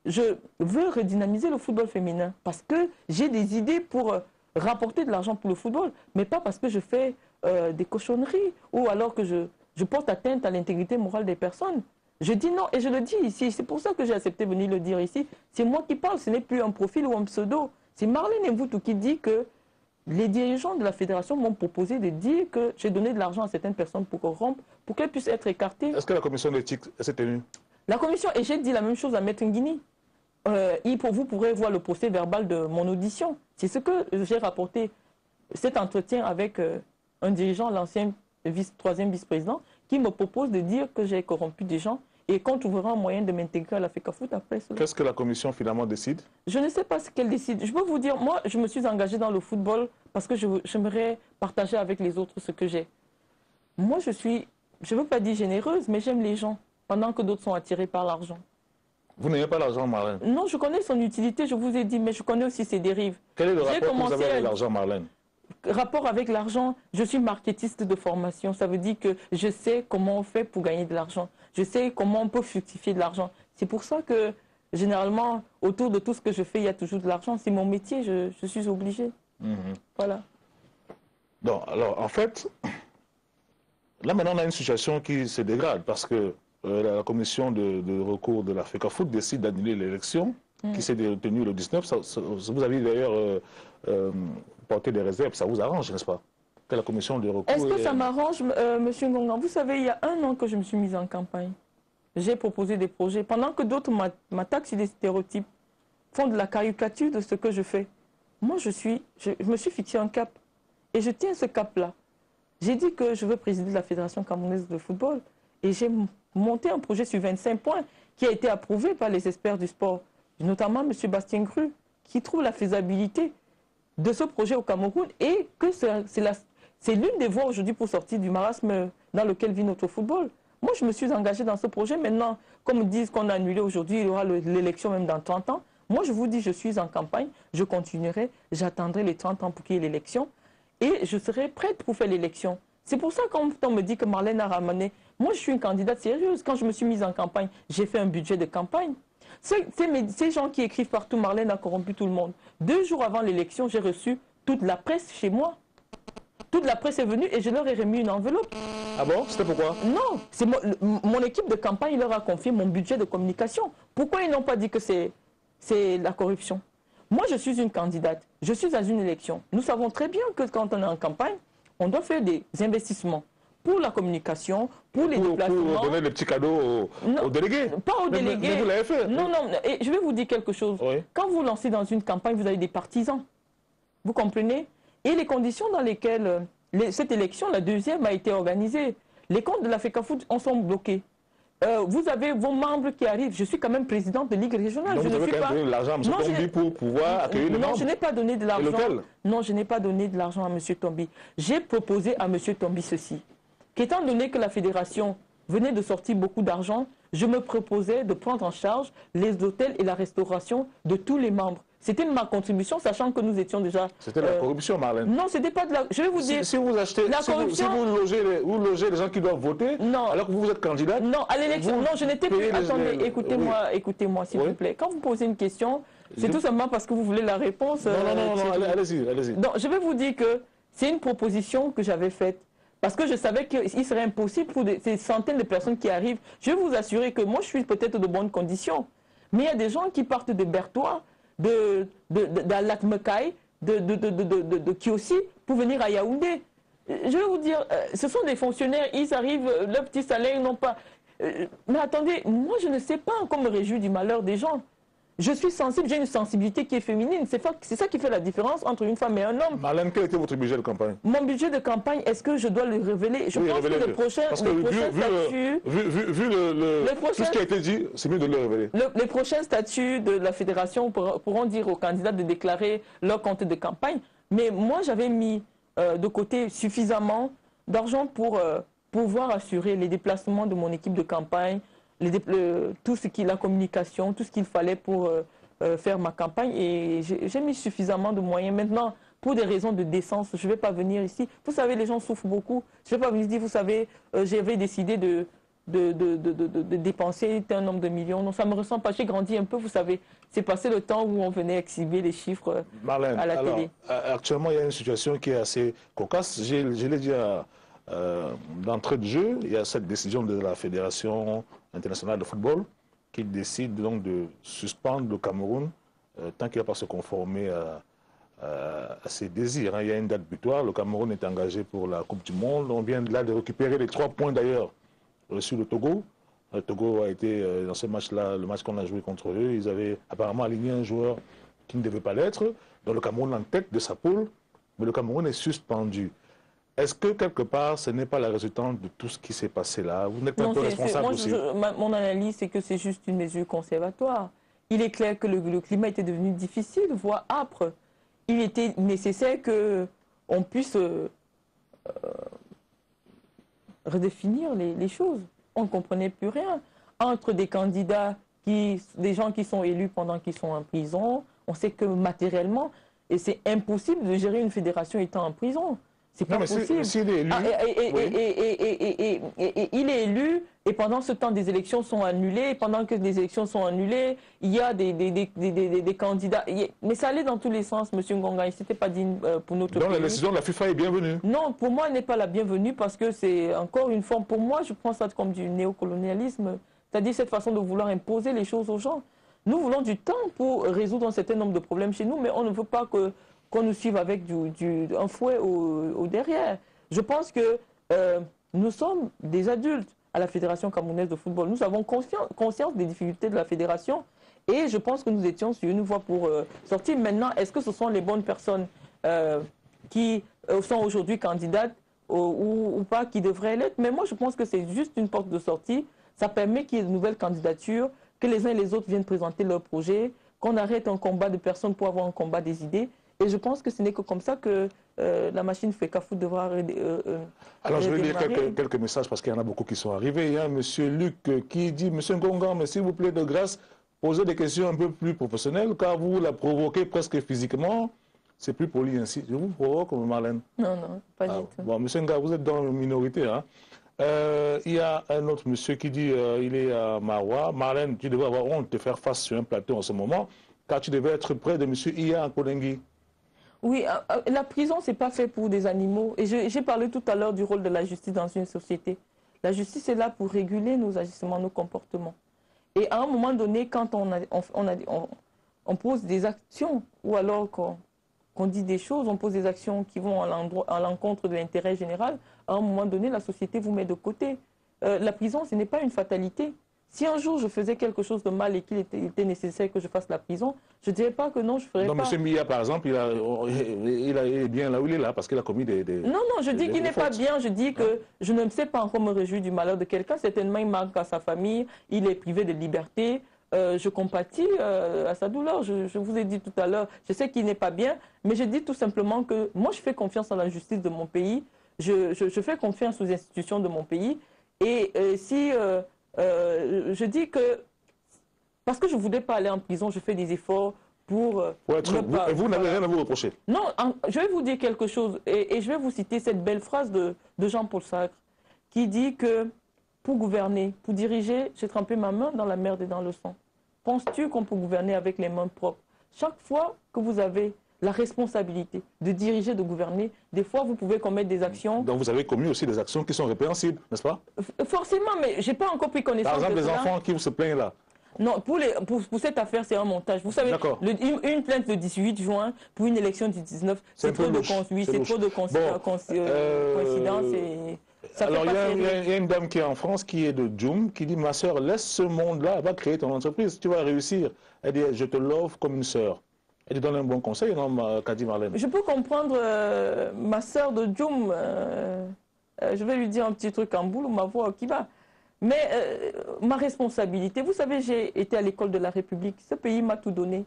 B: je veux redynamiser le football féminin. Parce que j'ai des idées pour rapporter de l'argent pour le football, mais pas parce que je fais des cochonneries ou alors que je porte atteinte à l'intégrité morale des personnes. Je dis non et je le dis ici. C'est pour ça que j'ai accepté de venir le dire ici. C'est moi qui parle, ce n'est plus un profil ou un pseudo. C'est Marlène Mvutu qui dit que les dirigeants de la fédération m'ont proposé de dire que j'ai donné de l'argent à certaines personnes pour corrompre, pour qu'elles puissent être écartées.
A: Est-ce que la commission d'éthique s'est tenue?
B: La commission, et j'ai dit la même chose à Maître Nguini. Vous pourrez voir le procès verbal de mon audition. C'est ce que j'ai rapporté, cet entretien avec un dirigeant, l'ancien 3e vice-président, qui me propose de dire que j'ai corrompu des gens et qu'on trouvera un moyen de m'intégrer à l'Africa Foot après cela.
A: Qu'est-ce que la commission finalement décide? Je
B: ne sais pas ce qu'elle décide. Je peux vous dire, moi, je me suis engagée dans le football parce que j'aimerais partager avec les autres ce que j'ai. Moi, je ne veux pas dire généreuse, mais j'aime les gens, pendant que d'autres sont attirés par l'argent.
A: Vous n'aimez pas l'argent, Marlène?
B: Non, je connais son utilité, je vous ai dit, mais je connais aussi ses dérives.
A: Quel est le rapport que vous avez avec l'argent, Marlène?
B: Rapport avec l'argent, je suis marketiste de formation. Ça veut dire que je sais comment on fait pour gagner de l'argent. Je sais comment on peut fructifier de l'argent. C'est pour ça que, généralement, autour de tout ce que je fais, il y a toujours de l'argent. C'est mon métier, je suis obligée. Voilà.
A: Donc, alors, en fait, là maintenant, on a une situation qui se dégrade parce que la commission de recours de la FECAFOOT décide d'annuler l'élection qui s'est tenue le 19. Vous avez d'ailleurs porté des réserves, ça vous arrange, n'est-ce pas? Que la commission de recours...
B: Est-ce que ça m'arrange, Monsieur Ngongan? Vous savez, il y a 1 an que je me suis mise en campagne. J'ai proposé des projets. Pendant que d'autres m'attaquent sur des stéréotypes, font de la caricature de ce que je fais. Moi, je me suis fixé un cap. Et je tiens ce cap-là. J'ai dit que je veux présider la Fédération camerounaise de football. Et j'ai monté un projet sur 25 points qui a été approuvé par les experts du sport, notamment M. Bastien Gru, qui trouve la faisabilité de ce projet au Cameroun et que c'est l'une des voies aujourd'hui pour sortir du marasme dans lequel vit notre football. Moi, je me suis engagée dans ce projet. Maintenant, comme ils disent qu'on a annulé aujourd'hui, il y aura l'élection même dans 30 ans. Moi, je vous dis, je suis en campagne, je continuerai, j'attendrai les 30 ans pour qu'il y ait l'élection et je serai prête pour faire l'élection. C'est pour ça que quand on me dit que Marlène a ramené, moi, je suis une candidate sérieuse. Quand je me suis mise en campagne, j'ai fait un budget de campagne. Ces gens qui écrivent partout, Marlène a corrompu tout le monde. 2 jours avant l'élection, j'ai reçu toute la presse chez moi. Toute la presse est venue et je leur ai remis une enveloppe.
A: Ah bon? C'était pourquoi?
B: Non, c'est mon équipe de campagne leur a confié mon budget de communication. Pourquoi ils n'ont pas dit que c'est la corruption? Moi, je suis une candidate. Je suis dans une élection. Nous savons très bien que quand on est en campagne, on doit faire des investissements pour la communication, pour les déplacements.
A: Pour donner des petits cadeaux aux délégués.
B: Pas aux délégués.
A: Mais vous l'avez fait.
B: Non, non. Et je vais vous dire quelque chose.
A: Oui.
B: Quand vous lancez dans une campagne, vous avez des partisans. Vous comprenez? Et les conditions dans lesquelles cette élection, la deuxième, a été organisée, les comptes de la FECAFOOT en sont bloqués. Vous avez vos membres qui arrivent. Je suis quand même présidente de Ligue régionale.
A: Donc
B: je
A: vous avez quand même donné de l'argent à M. Tombi pour pouvoir accueillir les membres.
B: Non, je n'ai pas donné de l'argent. Non, je n'ai pas donné de l'argent à M. Tombi. J'ai proposé à M. Tombi ceci. Qu'étant donné que la fédération venait de sortir beaucoup d'argent, je me proposais de prendre en charge les hôtels et la restauration de tous les membres. C'était ma contribution, sachant que nous étions déjà...
A: C'était la corruption, Marlène.
B: Non, c'était pas de la... Je vais vous dire...
A: Si vous achetez...
B: La corruption...
A: Si vous logez les gens qui doivent voter,
B: non.
A: Alors que vous êtes candidate...
B: Non, à l'élection... Non, je n'étais plus... Attendez, écoutez-moi, s'il vous plaît. Quand vous posez une question, c'est tout simplement parce que vous voulez la réponse...
A: Non, allez-y.
B: Donc, je vais vous dire que c'est une proposition que j'avais faite. Parce que je savais qu'il serait impossible pour ces centaines de personnes qui arrivent. Je vais vous assurer que moi, je suis peut-être de bonnes conditions. Mais il y a des gens qui partent de Bertois, d'Alatmekai, de Kiossi, pour venir à Yaoundé. Je vais vous dire, ce sont des fonctionnaires, ils arrivent, leur petit salaire, ils n'ont pas... mais attendez, moi, je ne sais pas encore me réjouir du malheur des gens. Je suis sensible, j'ai une sensibilité qui est féminine. C'est ça qui fait la différence entre une femme et un homme.
A: Marlène, quel était votre budget de campagne?
B: Mon budget de campagne, est-ce que je dois le révéler? Je pense que le prochain statut...
A: Tout ce qui a été dit, c'est mieux de le révéler.
B: Les prochains statuts de la fédération pourront dire aux candidats de déclarer leur compte de campagne. Mais moi, j'avais mis de côté suffisamment d'argent pour pouvoir assurer les déplacements de mon équipe de campagne, tout ce qui est la communication, tout ce qu'il fallait pour faire ma campagne. Et j'ai mis suffisamment de moyens. Maintenant, pour des raisons de décence, je ne vais pas venir ici. Vous savez, les gens souffrent beaucoup. Je ne vais pas venir dire, vous savez, j'avais décidé de dépenser un nombre de millions. Non, ça ne me ressemble pas. J'ai grandi un peu, vous savez. C'est passé le temps où on venait exhiber les chiffres
A: Marlène,
B: à la télé.
A: Actuellement, il y a une situation qui est assez cocasse. Je l'ai dit d'entrée de jeu, il y a cette décision de la Fédération internationale de football qui décide donc de suspendre le Cameroun tant qu'il ne va pas se conformer à ses désirs. Il y a une date butoir, le Cameroun est engagé pour la Coupe du Monde. On vient là de récupérer les 3 points d'ailleurs sur le Togo. Le Togo a été, dans ce match-là, le match qu'on a joué contre eux, ils avaient apparemment aligné un joueur qui ne devait pas l'être. Donc le Cameroun en tête de sa poule, mais le Cameroun est suspendu. Est-ce que quelque part, ce n'est pas la résultante de tout ce qui s'est passé là? Vous n'êtes pas un peu responsable aussi?
B: Mon analyse, c'est que c'est juste une mesure conservatoire. Il est clair que le climat était devenu difficile, voire âpre. Il était nécessaire qu'on puisse redéfinir les choses. On ne comprenait plus rien. Entre des candidats, des gens qui sont élus pendant qu'ils sont en prison, on sait que matériellement, et c'est impossible de gérer une fédération étant en prison. C'est pas possible.
A: S'il est élu,
B: il est élu Et pendant ce temps, des élections sont annulées. Et pendant que les élections sont annulées, il y a des candidats. Mais ça allait dans tous les sens, M. Ngonga. Ce n'était pas digne pour notre pays.
A: Donc la décision de la FIFA est bienvenue?
B: Non, pour moi, elle n'est pas la bienvenue parce que c'est encore une forme. Pour moi, je prends ça comme du néocolonialisme. C'est-à-dire cette façon de vouloir imposer les choses aux gens. Nous voulons du temps pour résoudre un certain nombre de problèmes chez nous, mais on ne veut pas qu'on nous suive avec un fouet au derrière. Je pense que nous sommes des adultes à la Fédération camerounaise de football. Nous avons conscience des difficultés de la fédération et je pense que nous étions sur une voie pour sortir. Maintenant, est-ce que ce sont les bonnes personnes qui sont aujourd'hui candidates ou pas qui devraient l'être? Mais moi, je pense que c'est juste une porte de sortie. Ça permet qu'il y ait de nouvelles candidatures, que les uns et les autres viennent présenter leurs projets, qu'on arrête un combat de personnes pour avoir un combat des idées. Et je pense que ce n'est que comme ça que la machine FECAFOOT devra
A: alors je vais lire quelques messages parce qu'il y en a beaucoup qui sont arrivés. Il y a M. Luc qui dit: Monsieur Ngonga, mais s'il vous plaît, de grâce, posez des questions un peu plus professionnelles, car vous la provoquez presque physiquement. C'est plus poli ainsi. Je vous provoque, Marlène?
B: Non, non, pas du tout.
A: Bon, M. Ngonga, vous êtes dans la minorité. Hein? Il y a un autre monsieur qui dit il est à Marois. Marlène, tu devrais avoir honte de faire face sur un plateau en ce moment, car tu devais être près de M. Iya Nkodengui.
B: Oui, la prison, ce n'est pas fait pour des animaux. Et j'ai parlé tout à l'heure du rôle de la justice dans une société. La justice est là pour réguler nos agissements, nos comportements. Et à un moment donné, quand on pose des actions, ou alors qu'on dit des choses, on pose des actions qui vont à l'encontre de l'intérêt général, à un moment donné, la société vous met de côté. La prison, ce n'est pas une fatalité. Si un jour je faisais quelque chose de mal et qu'il était nécessaire que je fasse la prison, je ne dirais pas que non, je ne ferais pas.
A: Non, M. Mia, par exemple, il est bien là où il est là, parce qu'il a commis des...
B: Non, non, je dis qu'il n'est pas bien, je dis que je ne sais pas encore me réjouir du malheur de quelqu'un. Certainement, il manque à sa famille, il est privé de liberté. Je compatis à sa douleur, je vous ai dit tout à l'heure, je sais qu'il n'est pas bien, mais je dis tout simplement que moi, je fais confiance en la justice de mon pays, je fais confiance aux institutions de mon pays, et si... je dis que, parce que je ne voulais pas aller en prison, je fais des efforts pour...
A: et vous n'avez rien à vous reprocher?
B: Non, je vais vous dire quelque chose, et je vais vous citer cette belle phrase de Jean-Paul Sartre, qui dit que pour gouverner, pour diriger, j'ai trempé ma main dans la merde et dans le sang. Penses-tu qu'on peut gouverner avec les mains propres? Chaque fois que vous avez la responsabilité de diriger, de gouverner, des fois vous pouvez commettre des actions...
A: Donc vous avez commis aussi des actions qui sont répréhensibles, n'est-ce pas?
B: Forcément, mais je n'ai pas encore pris connaissance de cela.
A: Par exemple, les enfants qui se plaignent là.
B: Non, pour cette affaire, c'est un montage. Vous savez, une plainte le 18 juin pour une élection du 19, c'est trop de coïncidence.
A: Alors, il y a une dame qui est en France, qui est de Djoum, qui dit: ma soeur, laisse ce monde-là, va créer ton entreprise, tu vas réussir. Elle dit: je te l'offre comme une soeur. Elle te donne un bon conseil, non, Kadi Marlène?
B: Je peux comprendre ma soeur de Djoum. Je vais lui dire un petit truc en boule ou ma voix qui va. Mais ma responsabilité, vous savez, j'ai été à l'école de la République. Ce pays m'a tout donné.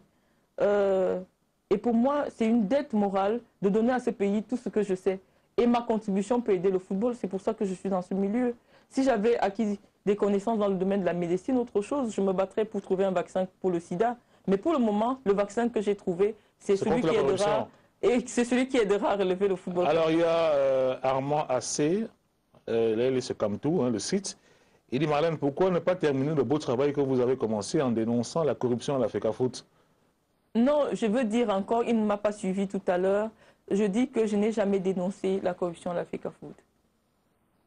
B: Et pour moi, c'est une dette morale de donner à ce pays tout ce que je sais. Et ma contribution peut aider le football. C'est pour ça que je suis dans ce milieu. Si j'avais acquis des connaissances dans le domaine de la médecine, autre chose, je me battrais pour trouver un vaccin pour le sida. Mais pour le moment, le vaccin que j'ai trouvé, c'est celui qui aidera. Et c'est celui qui aidera à relever le football.
A: Alors, il y a Armand Assé, là, c'est comme tout, le site. Il dit: Marlène, pourquoi ne pas terminer le beau travail que vous avez commencé en dénonçant la corruption à la FECAFOOT?
B: Non, je veux dire encore, il ne m'a pas suivi tout à l'heure. Je dis que je n'ai jamais dénoncé la corruption à la FECAFOOT.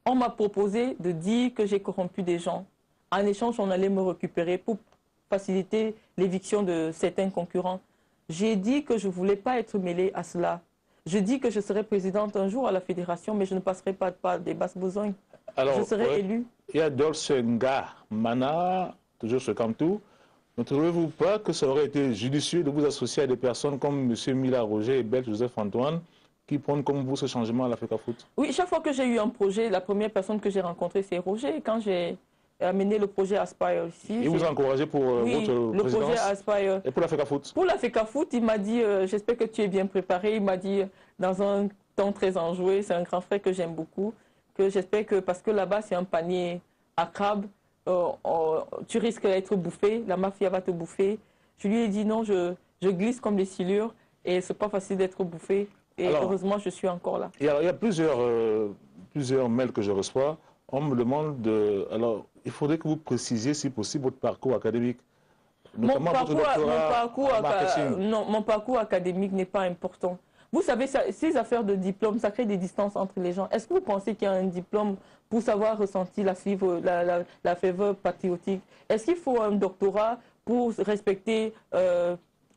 B: On m'a proposé de dire que j'ai corrompu des gens. En échange, on allait me récupérer pour faciliter l'éviction de certains concurrents. J'ai dit que je ne voulais pas être mêlée à cela. Je dis que je serai présidente un jour à la fédération, mais je ne passerai pas des basses besognes. Alors, je serai élue.
A: Il y a Dolcenga Mana, toujours ce Camtou. Ne trouvez-vous pas que ça aurait été judicieux de vous associer à des personnes comme M. Mila Roger et Bel Joseph Antoine, qui prennent comme vous ce changement à la FECAFOOT? Oui,
B: chaque fois que j'ai eu un projet, la première personne que j'ai rencontrée, c'est Roger. Quand j'ai amené le projet Aspire ici.
A: Il vous a encouragé pour votre présidence?
B: Le projet Aspire.
A: Et pour la FECAFOOT?
B: Pour la FECAFOOT, il m'a dit, j'espère que tu es bien préparé. Il m'a dit, dans un ton très enjoué, c'est un grand frère que j'aime beaucoup, que j'espère que, parce que là-bas, c'est un panier à crabes, tu risques d'être bouffé, la mafia va te bouffer. Je lui ai dit non, je glisse comme des silures et c'est pas facile d'être bouffé. Et alors, heureusement, je suis encore là.
A: Il y a plusieurs mails que je reçois. On me demande de... Alors, il faudrait que vous précisiez, si possible, votre parcours académique.
B: Mon parcours académique n'est pas important. Vous savez, ces affaires de diplôme, ça crée des distances entre les gens. Est-ce que vous pensez qu'il y a un diplôme pour savoir ressentir la ferveur patriotique? Est-ce qu'il faut un doctorat pour respecter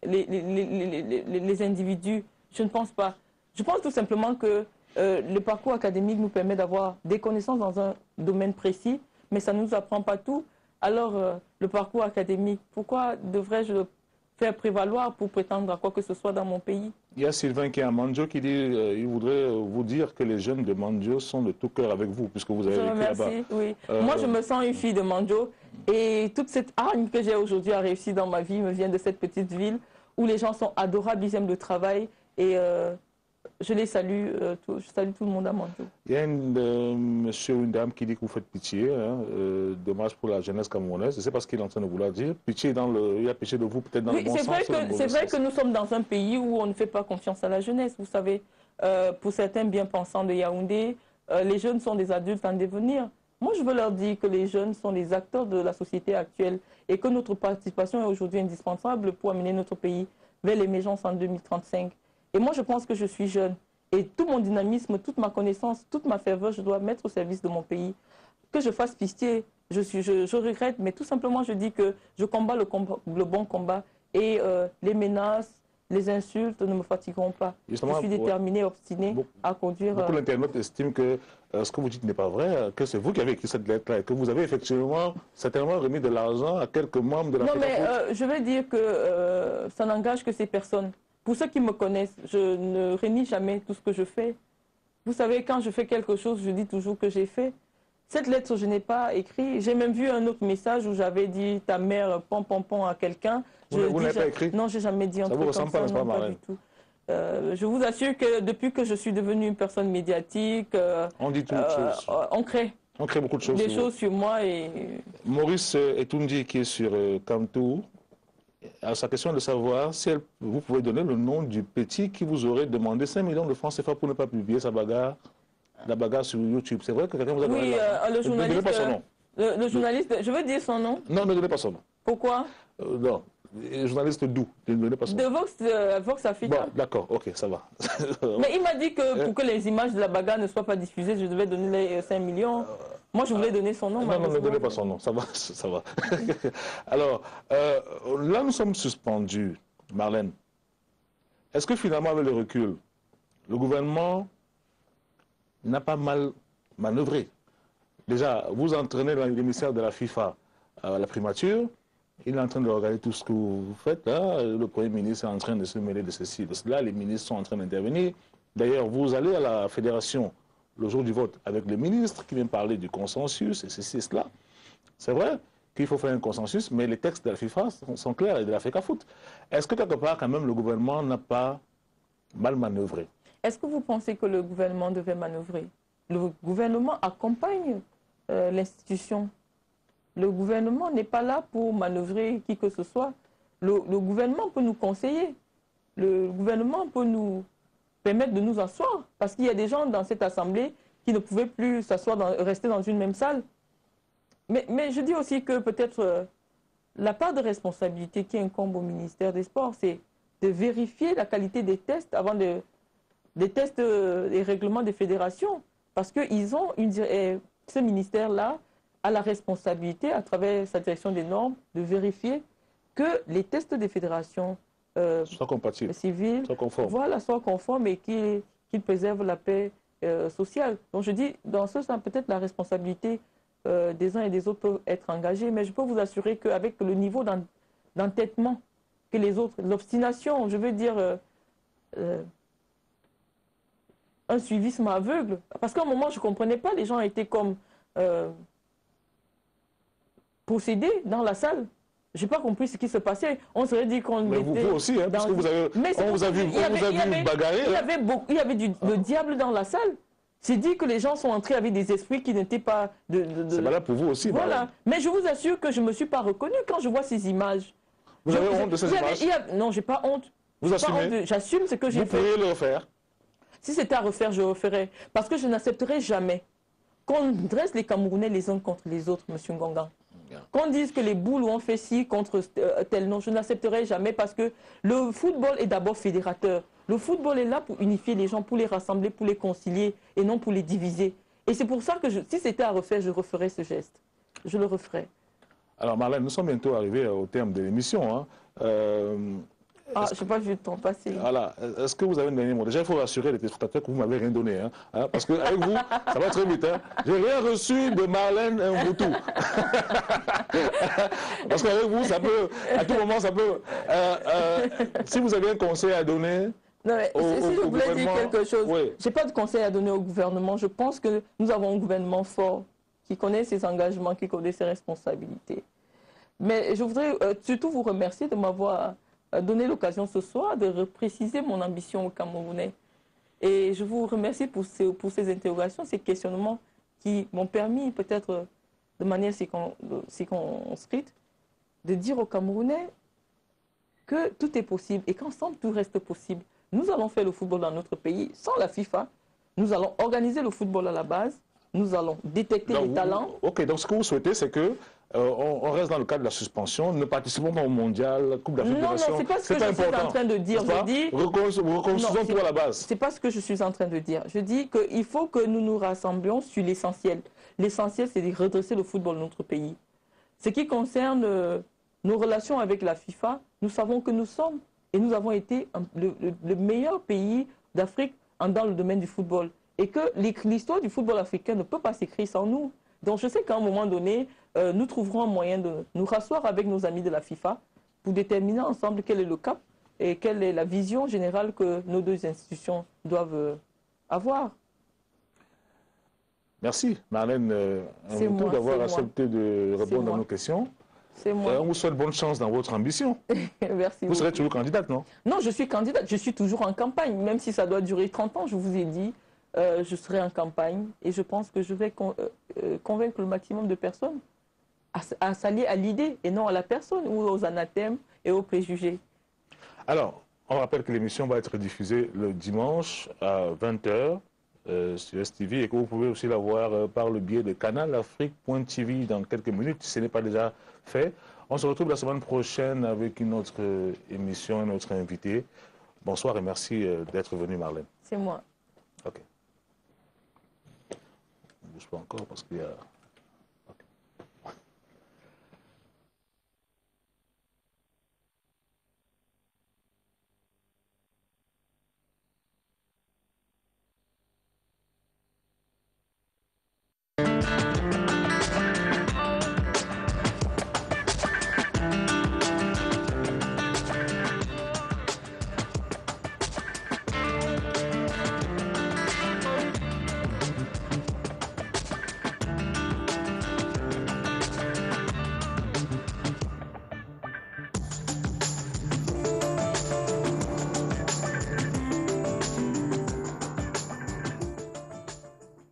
B: les individus? Je ne pense pas. Je pense tout simplement que le parcours académique nous permet d'avoir des connaissances dans un domaine précis, mais ça ne nous apprend pas tout. Alors, le parcours académique, pourquoi devrais-je le faire prévaloir pour prétendre à quoi que ce soit dans mon pays?
A: Il y a Sylvain qui est à Mandjo qui dit il voudrait vous dire que les jeunes de Mandjo sont de tout cœur avec vous, puisque vous avez vécu là-bas.
B: Oui. Moi, je me sens une fille de Mandjo et toute cette hargne que j'ai aujourd'hui à réussir dans ma vie me vient de cette petite ville où les gens sont adorables, ils aiment le travail et je les salue, je salue tout le monde à Mandjo.
A: Il y a monsieur ou une dame qui dit que vous faites pitié, hein, dommage pour la jeunesse camerounaise. Je ne sais pas ce qu'il est en train de vouloir dire. Pitié il y a pitié de vous peut-être dans le bon sens.
B: C'est vrai que nous sommes dans un pays où on ne fait pas confiance à la jeunesse. Vous savez, pour certains bien-pensants de Yaoundé, les jeunes sont des adultes en devenir. Moi, je veux leur dire que les jeunes sont les acteurs de la société actuelle et que notre participation est aujourd'hui indispensable pour amener notre pays vers l'émergence en 2035. Et moi, je pense que je suis jeune. Et tout mon dynamisme, toute ma connaissance, toute ma ferveur, je dois mettre au service de mon pays. Que je fasse pitié, je regrette, mais tout simplement, je dis que je combats le bon combat. Et les menaces, les insultes ne me fatigueront pas. Justement, je suis déterminé, obstiné à conduire...
A: Beaucoup d'internautes estiment que ce que vous dites n'est pas vrai, que c'est vous qui avez écrit cette lettre-là et que vous avez effectivement certainement remis de l'argent à quelques membres de la...
B: Non, mais je vais dire que ça n'engage que ces personnes. Pour ceux qui me connaissent, je ne renie jamais tout ce que je fais. Vous savez, quand je fais quelque chose, je dis toujours que j'ai fait. Cette lettre, je n'ai pas écrit. J'ai même vu un autre message où j'avais dit ta mère pom à quelqu'un.
A: Vous n'avez pas écrit?
B: Non, je n'ai jamais dit un truc comme ça. Ça vous ressemble pas du tout. Je vous assure que depuis que je suis devenue une personne médiatique,
A: on dit toutes choses.
B: On crée
A: beaucoup de choses.
B: Des choses sur moi. Et...
A: Maurice Etoundi qui est sur Kantou. Alors, sa question est de savoir si vous pouvez donner le nom du petit qui vous aurait demandé 5 millions de francs CFA pour ne pas publier sa bagarre, la bagarre sur YouTube. C'est vrai que quelqu'un vous a donné
B: le journaliste.
A: Ne donnez pas son nom.
B: Le journaliste, je veux dire son nom.
A: Non, ne donnez pas son nom.
B: Pourquoi?
A: Non, le journaliste d'où? Ne donnez pas son nom.
B: De Vox Africa.
A: Bon, d'accord, ok, ça va.
B: Mais il m'a dit que pour que les images de la bagarre ne soient pas diffusées, je devais donner les 5 millions. Moi, je voulais donner son nom.
A: Non, ne donnez pas son nom, ça va. Ça va. Alors, là, nous sommes suspendus, Marlène. Est-ce que finalement, avec le recul, le gouvernement n'a pas mal manœuvré? Déjà, vous entraînez dans l'émissaire de la FIFA à la primature, il est en train de regarder tout ce que vous faites là, le Premier ministre est en train de se mêler de ceci, de cela, les ministres sont en train d'intervenir. D'ailleurs, vous allez à la fédération le jour du vote avec le ministre qui vient parler du consensus et ceci et cela. C'est vrai qu'il faut faire un consensus, mais les textes de la FIFA sont clairs et de la FECAFOOT. Est-ce que quelque part, quand même, le gouvernement n'a pas mal manœuvré?
B: Est-ce que vous pensez que le gouvernement devait manœuvrer? Le gouvernement accompagne l'institution. Le gouvernement n'est pas là pour manœuvrer qui que ce soit. Le gouvernement peut nous conseiller. Le gouvernement peut nous permettre de nous asseoir. Parce qu'il y a des gens dans cette assemblée qui ne pouvaient plus s'asseoir, rester dans une même salle. Mais je dis aussi que peut-être la part de responsabilité qui incombe au ministère des Sports, c'est de vérifier la qualité des tests avant des tests des règlements des fédérations. Parce que ce ministère-là a la responsabilité, à travers sa direction des normes, de vérifier que les tests des fédérations
A: soit compatible,
B: civil,
A: soit conforme.
B: Voilà, soit conforme et qu'il préserve la paix sociale. Donc je dis, dans ce sens, peut-être la responsabilité des uns et des autres peut être engagée, mais je peux vous assurer qu'avec le niveau d'entêtement que les autres, l'obstination, je veux dire, un suivisme aveugle, parce qu'à un moment, je ne comprenais pas, les gens étaient comme possédés dans la salle. Je n'ai pas compris ce qui se passait. On serait dit qu'on était...
A: Vous aussi, hein, parce que on vous a vu bagarrer.
B: Il y avait le diable dans la salle. C'est dit que les gens sont entrés avec des esprits qui n'étaient pas...
A: C'est valable pour vous aussi.
B: Voilà.
A: Madame.
B: Mais je vous assure que je ne me suis pas reconnue quand je vois ces images.
A: Vous avez honte de ces images?
B: Non, je n'ai pas honte.
A: Vous assumez?
B: J'assume ce que j'ai fait.
A: Vous pourriez le refaire?
B: Si c'était à refaire, je referais. Parce que je n'accepterai jamais qu'on dresse les Camerounais les uns contre les autres, M. Ngonga. Qu'on dise que les boules ont fait ci contre tel nom, je n'accepterai jamais parce que le football est d'abord fédérateur. Le football est là pour unifier les gens, pour les rassembler, pour les concilier et non pour les diviser. Et c'est pour ça que si c'était à refaire, je referais ce geste. Je le referais. Alors
A: Marlène, nous sommes bientôt arrivés au terme de l'émission. Hein.
B: Je n'ai pas vu le temps passer.
A: Voilà. Est-ce que vous avez un dernier mot? Déjà, il faut rassurer les téléspectateurs que vous ne m'avez rien donné. Hein, parce qu'avec vous, ça va très vite. Hein. Je n'ai rien reçu de Marlène Mvutu. Parce qu'avec vous, ça peut, à tout moment, ça peut... si vous avez un conseil à donner...
B: Non, mais si je voulais dire quelque chose,
A: oui.
B: Je n'ai pas de conseil à donner au gouvernement. Je pense que nous avons un gouvernement fort qui connaît ses engagements, qui connaît ses responsabilités. Mais je voudrais surtout vous remercier de m'avoir donné l'occasion ce soir de préciser mon ambition au Camerounais. Et je vous remercie pour ces interrogations, ces questionnements qui m'ont permis peut-être de manière circonscrite de dire aux Camerounais que tout est possible et qu'ensemble tout reste possible. Nous allons faire le football dans notre pays sans la FIFA. Nous allons organiser le football à la base. Nous allons détecter les talents.
A: Ok, donc ce que vous souhaitez, c'est que on reste dans le cadre de la suspension, ne participons pas au mondial, Coupe d'Afrique des Nations.
B: Non, c'est pas ce que je suis en train de dire. Je dis,
A: reconstruisons tout à la base.
B: C'est pas ce que je suis en train de dire. Je dis qu'il faut que nous nous rassemblions sur l'essentiel. L'essentiel, c'est de redresser le football dans notre pays. Ce qui concerne nos relations avec la FIFA, nous savons que nous sommes et nous avons été le meilleur pays d'Afrique dans le domaine du football. Et que l'histoire du football africain ne peut pas s'écrire sans nous. Donc je sais qu'à un moment donné, nous trouverons un moyen de nous rasseoir avec nos amis de la FIFA pour déterminer ensemble quel est le cap et quelle est la vision générale que nos deux institutions doivent avoir.
A: Merci Marlène d'avoir accepté de répondre à nos questions.
B: C'est moi.
A: On vous souhaite bonne chance dans votre ambition.
B: Merci.
A: Vous serez toujours candidate, non?
B: Non, je suis candidate. Je suis toujours en campagne. Même si ça doit durer 30 ans, je vous ai dit, je serai en campagne. Et je pense que je vais convaincre le maximum de personnes à s'allier à l'idée et non à la personne ou aux anathèmes et aux préjugés.
A: Alors, on rappelle que l'émission va être diffusée le dimanche à 20 h sur STV et que vous pouvez aussi la voir par le biais de canalafrique.tv dans quelques minutes, si ce n'est pas déjà fait. On se retrouve la semaine prochaine avec une autre émission, un autre invité. Bonsoir et merci d'être venu, Marlène.
B: C'est moi.
A: Ok. Je ne bouge pas encore parce qu'il y a...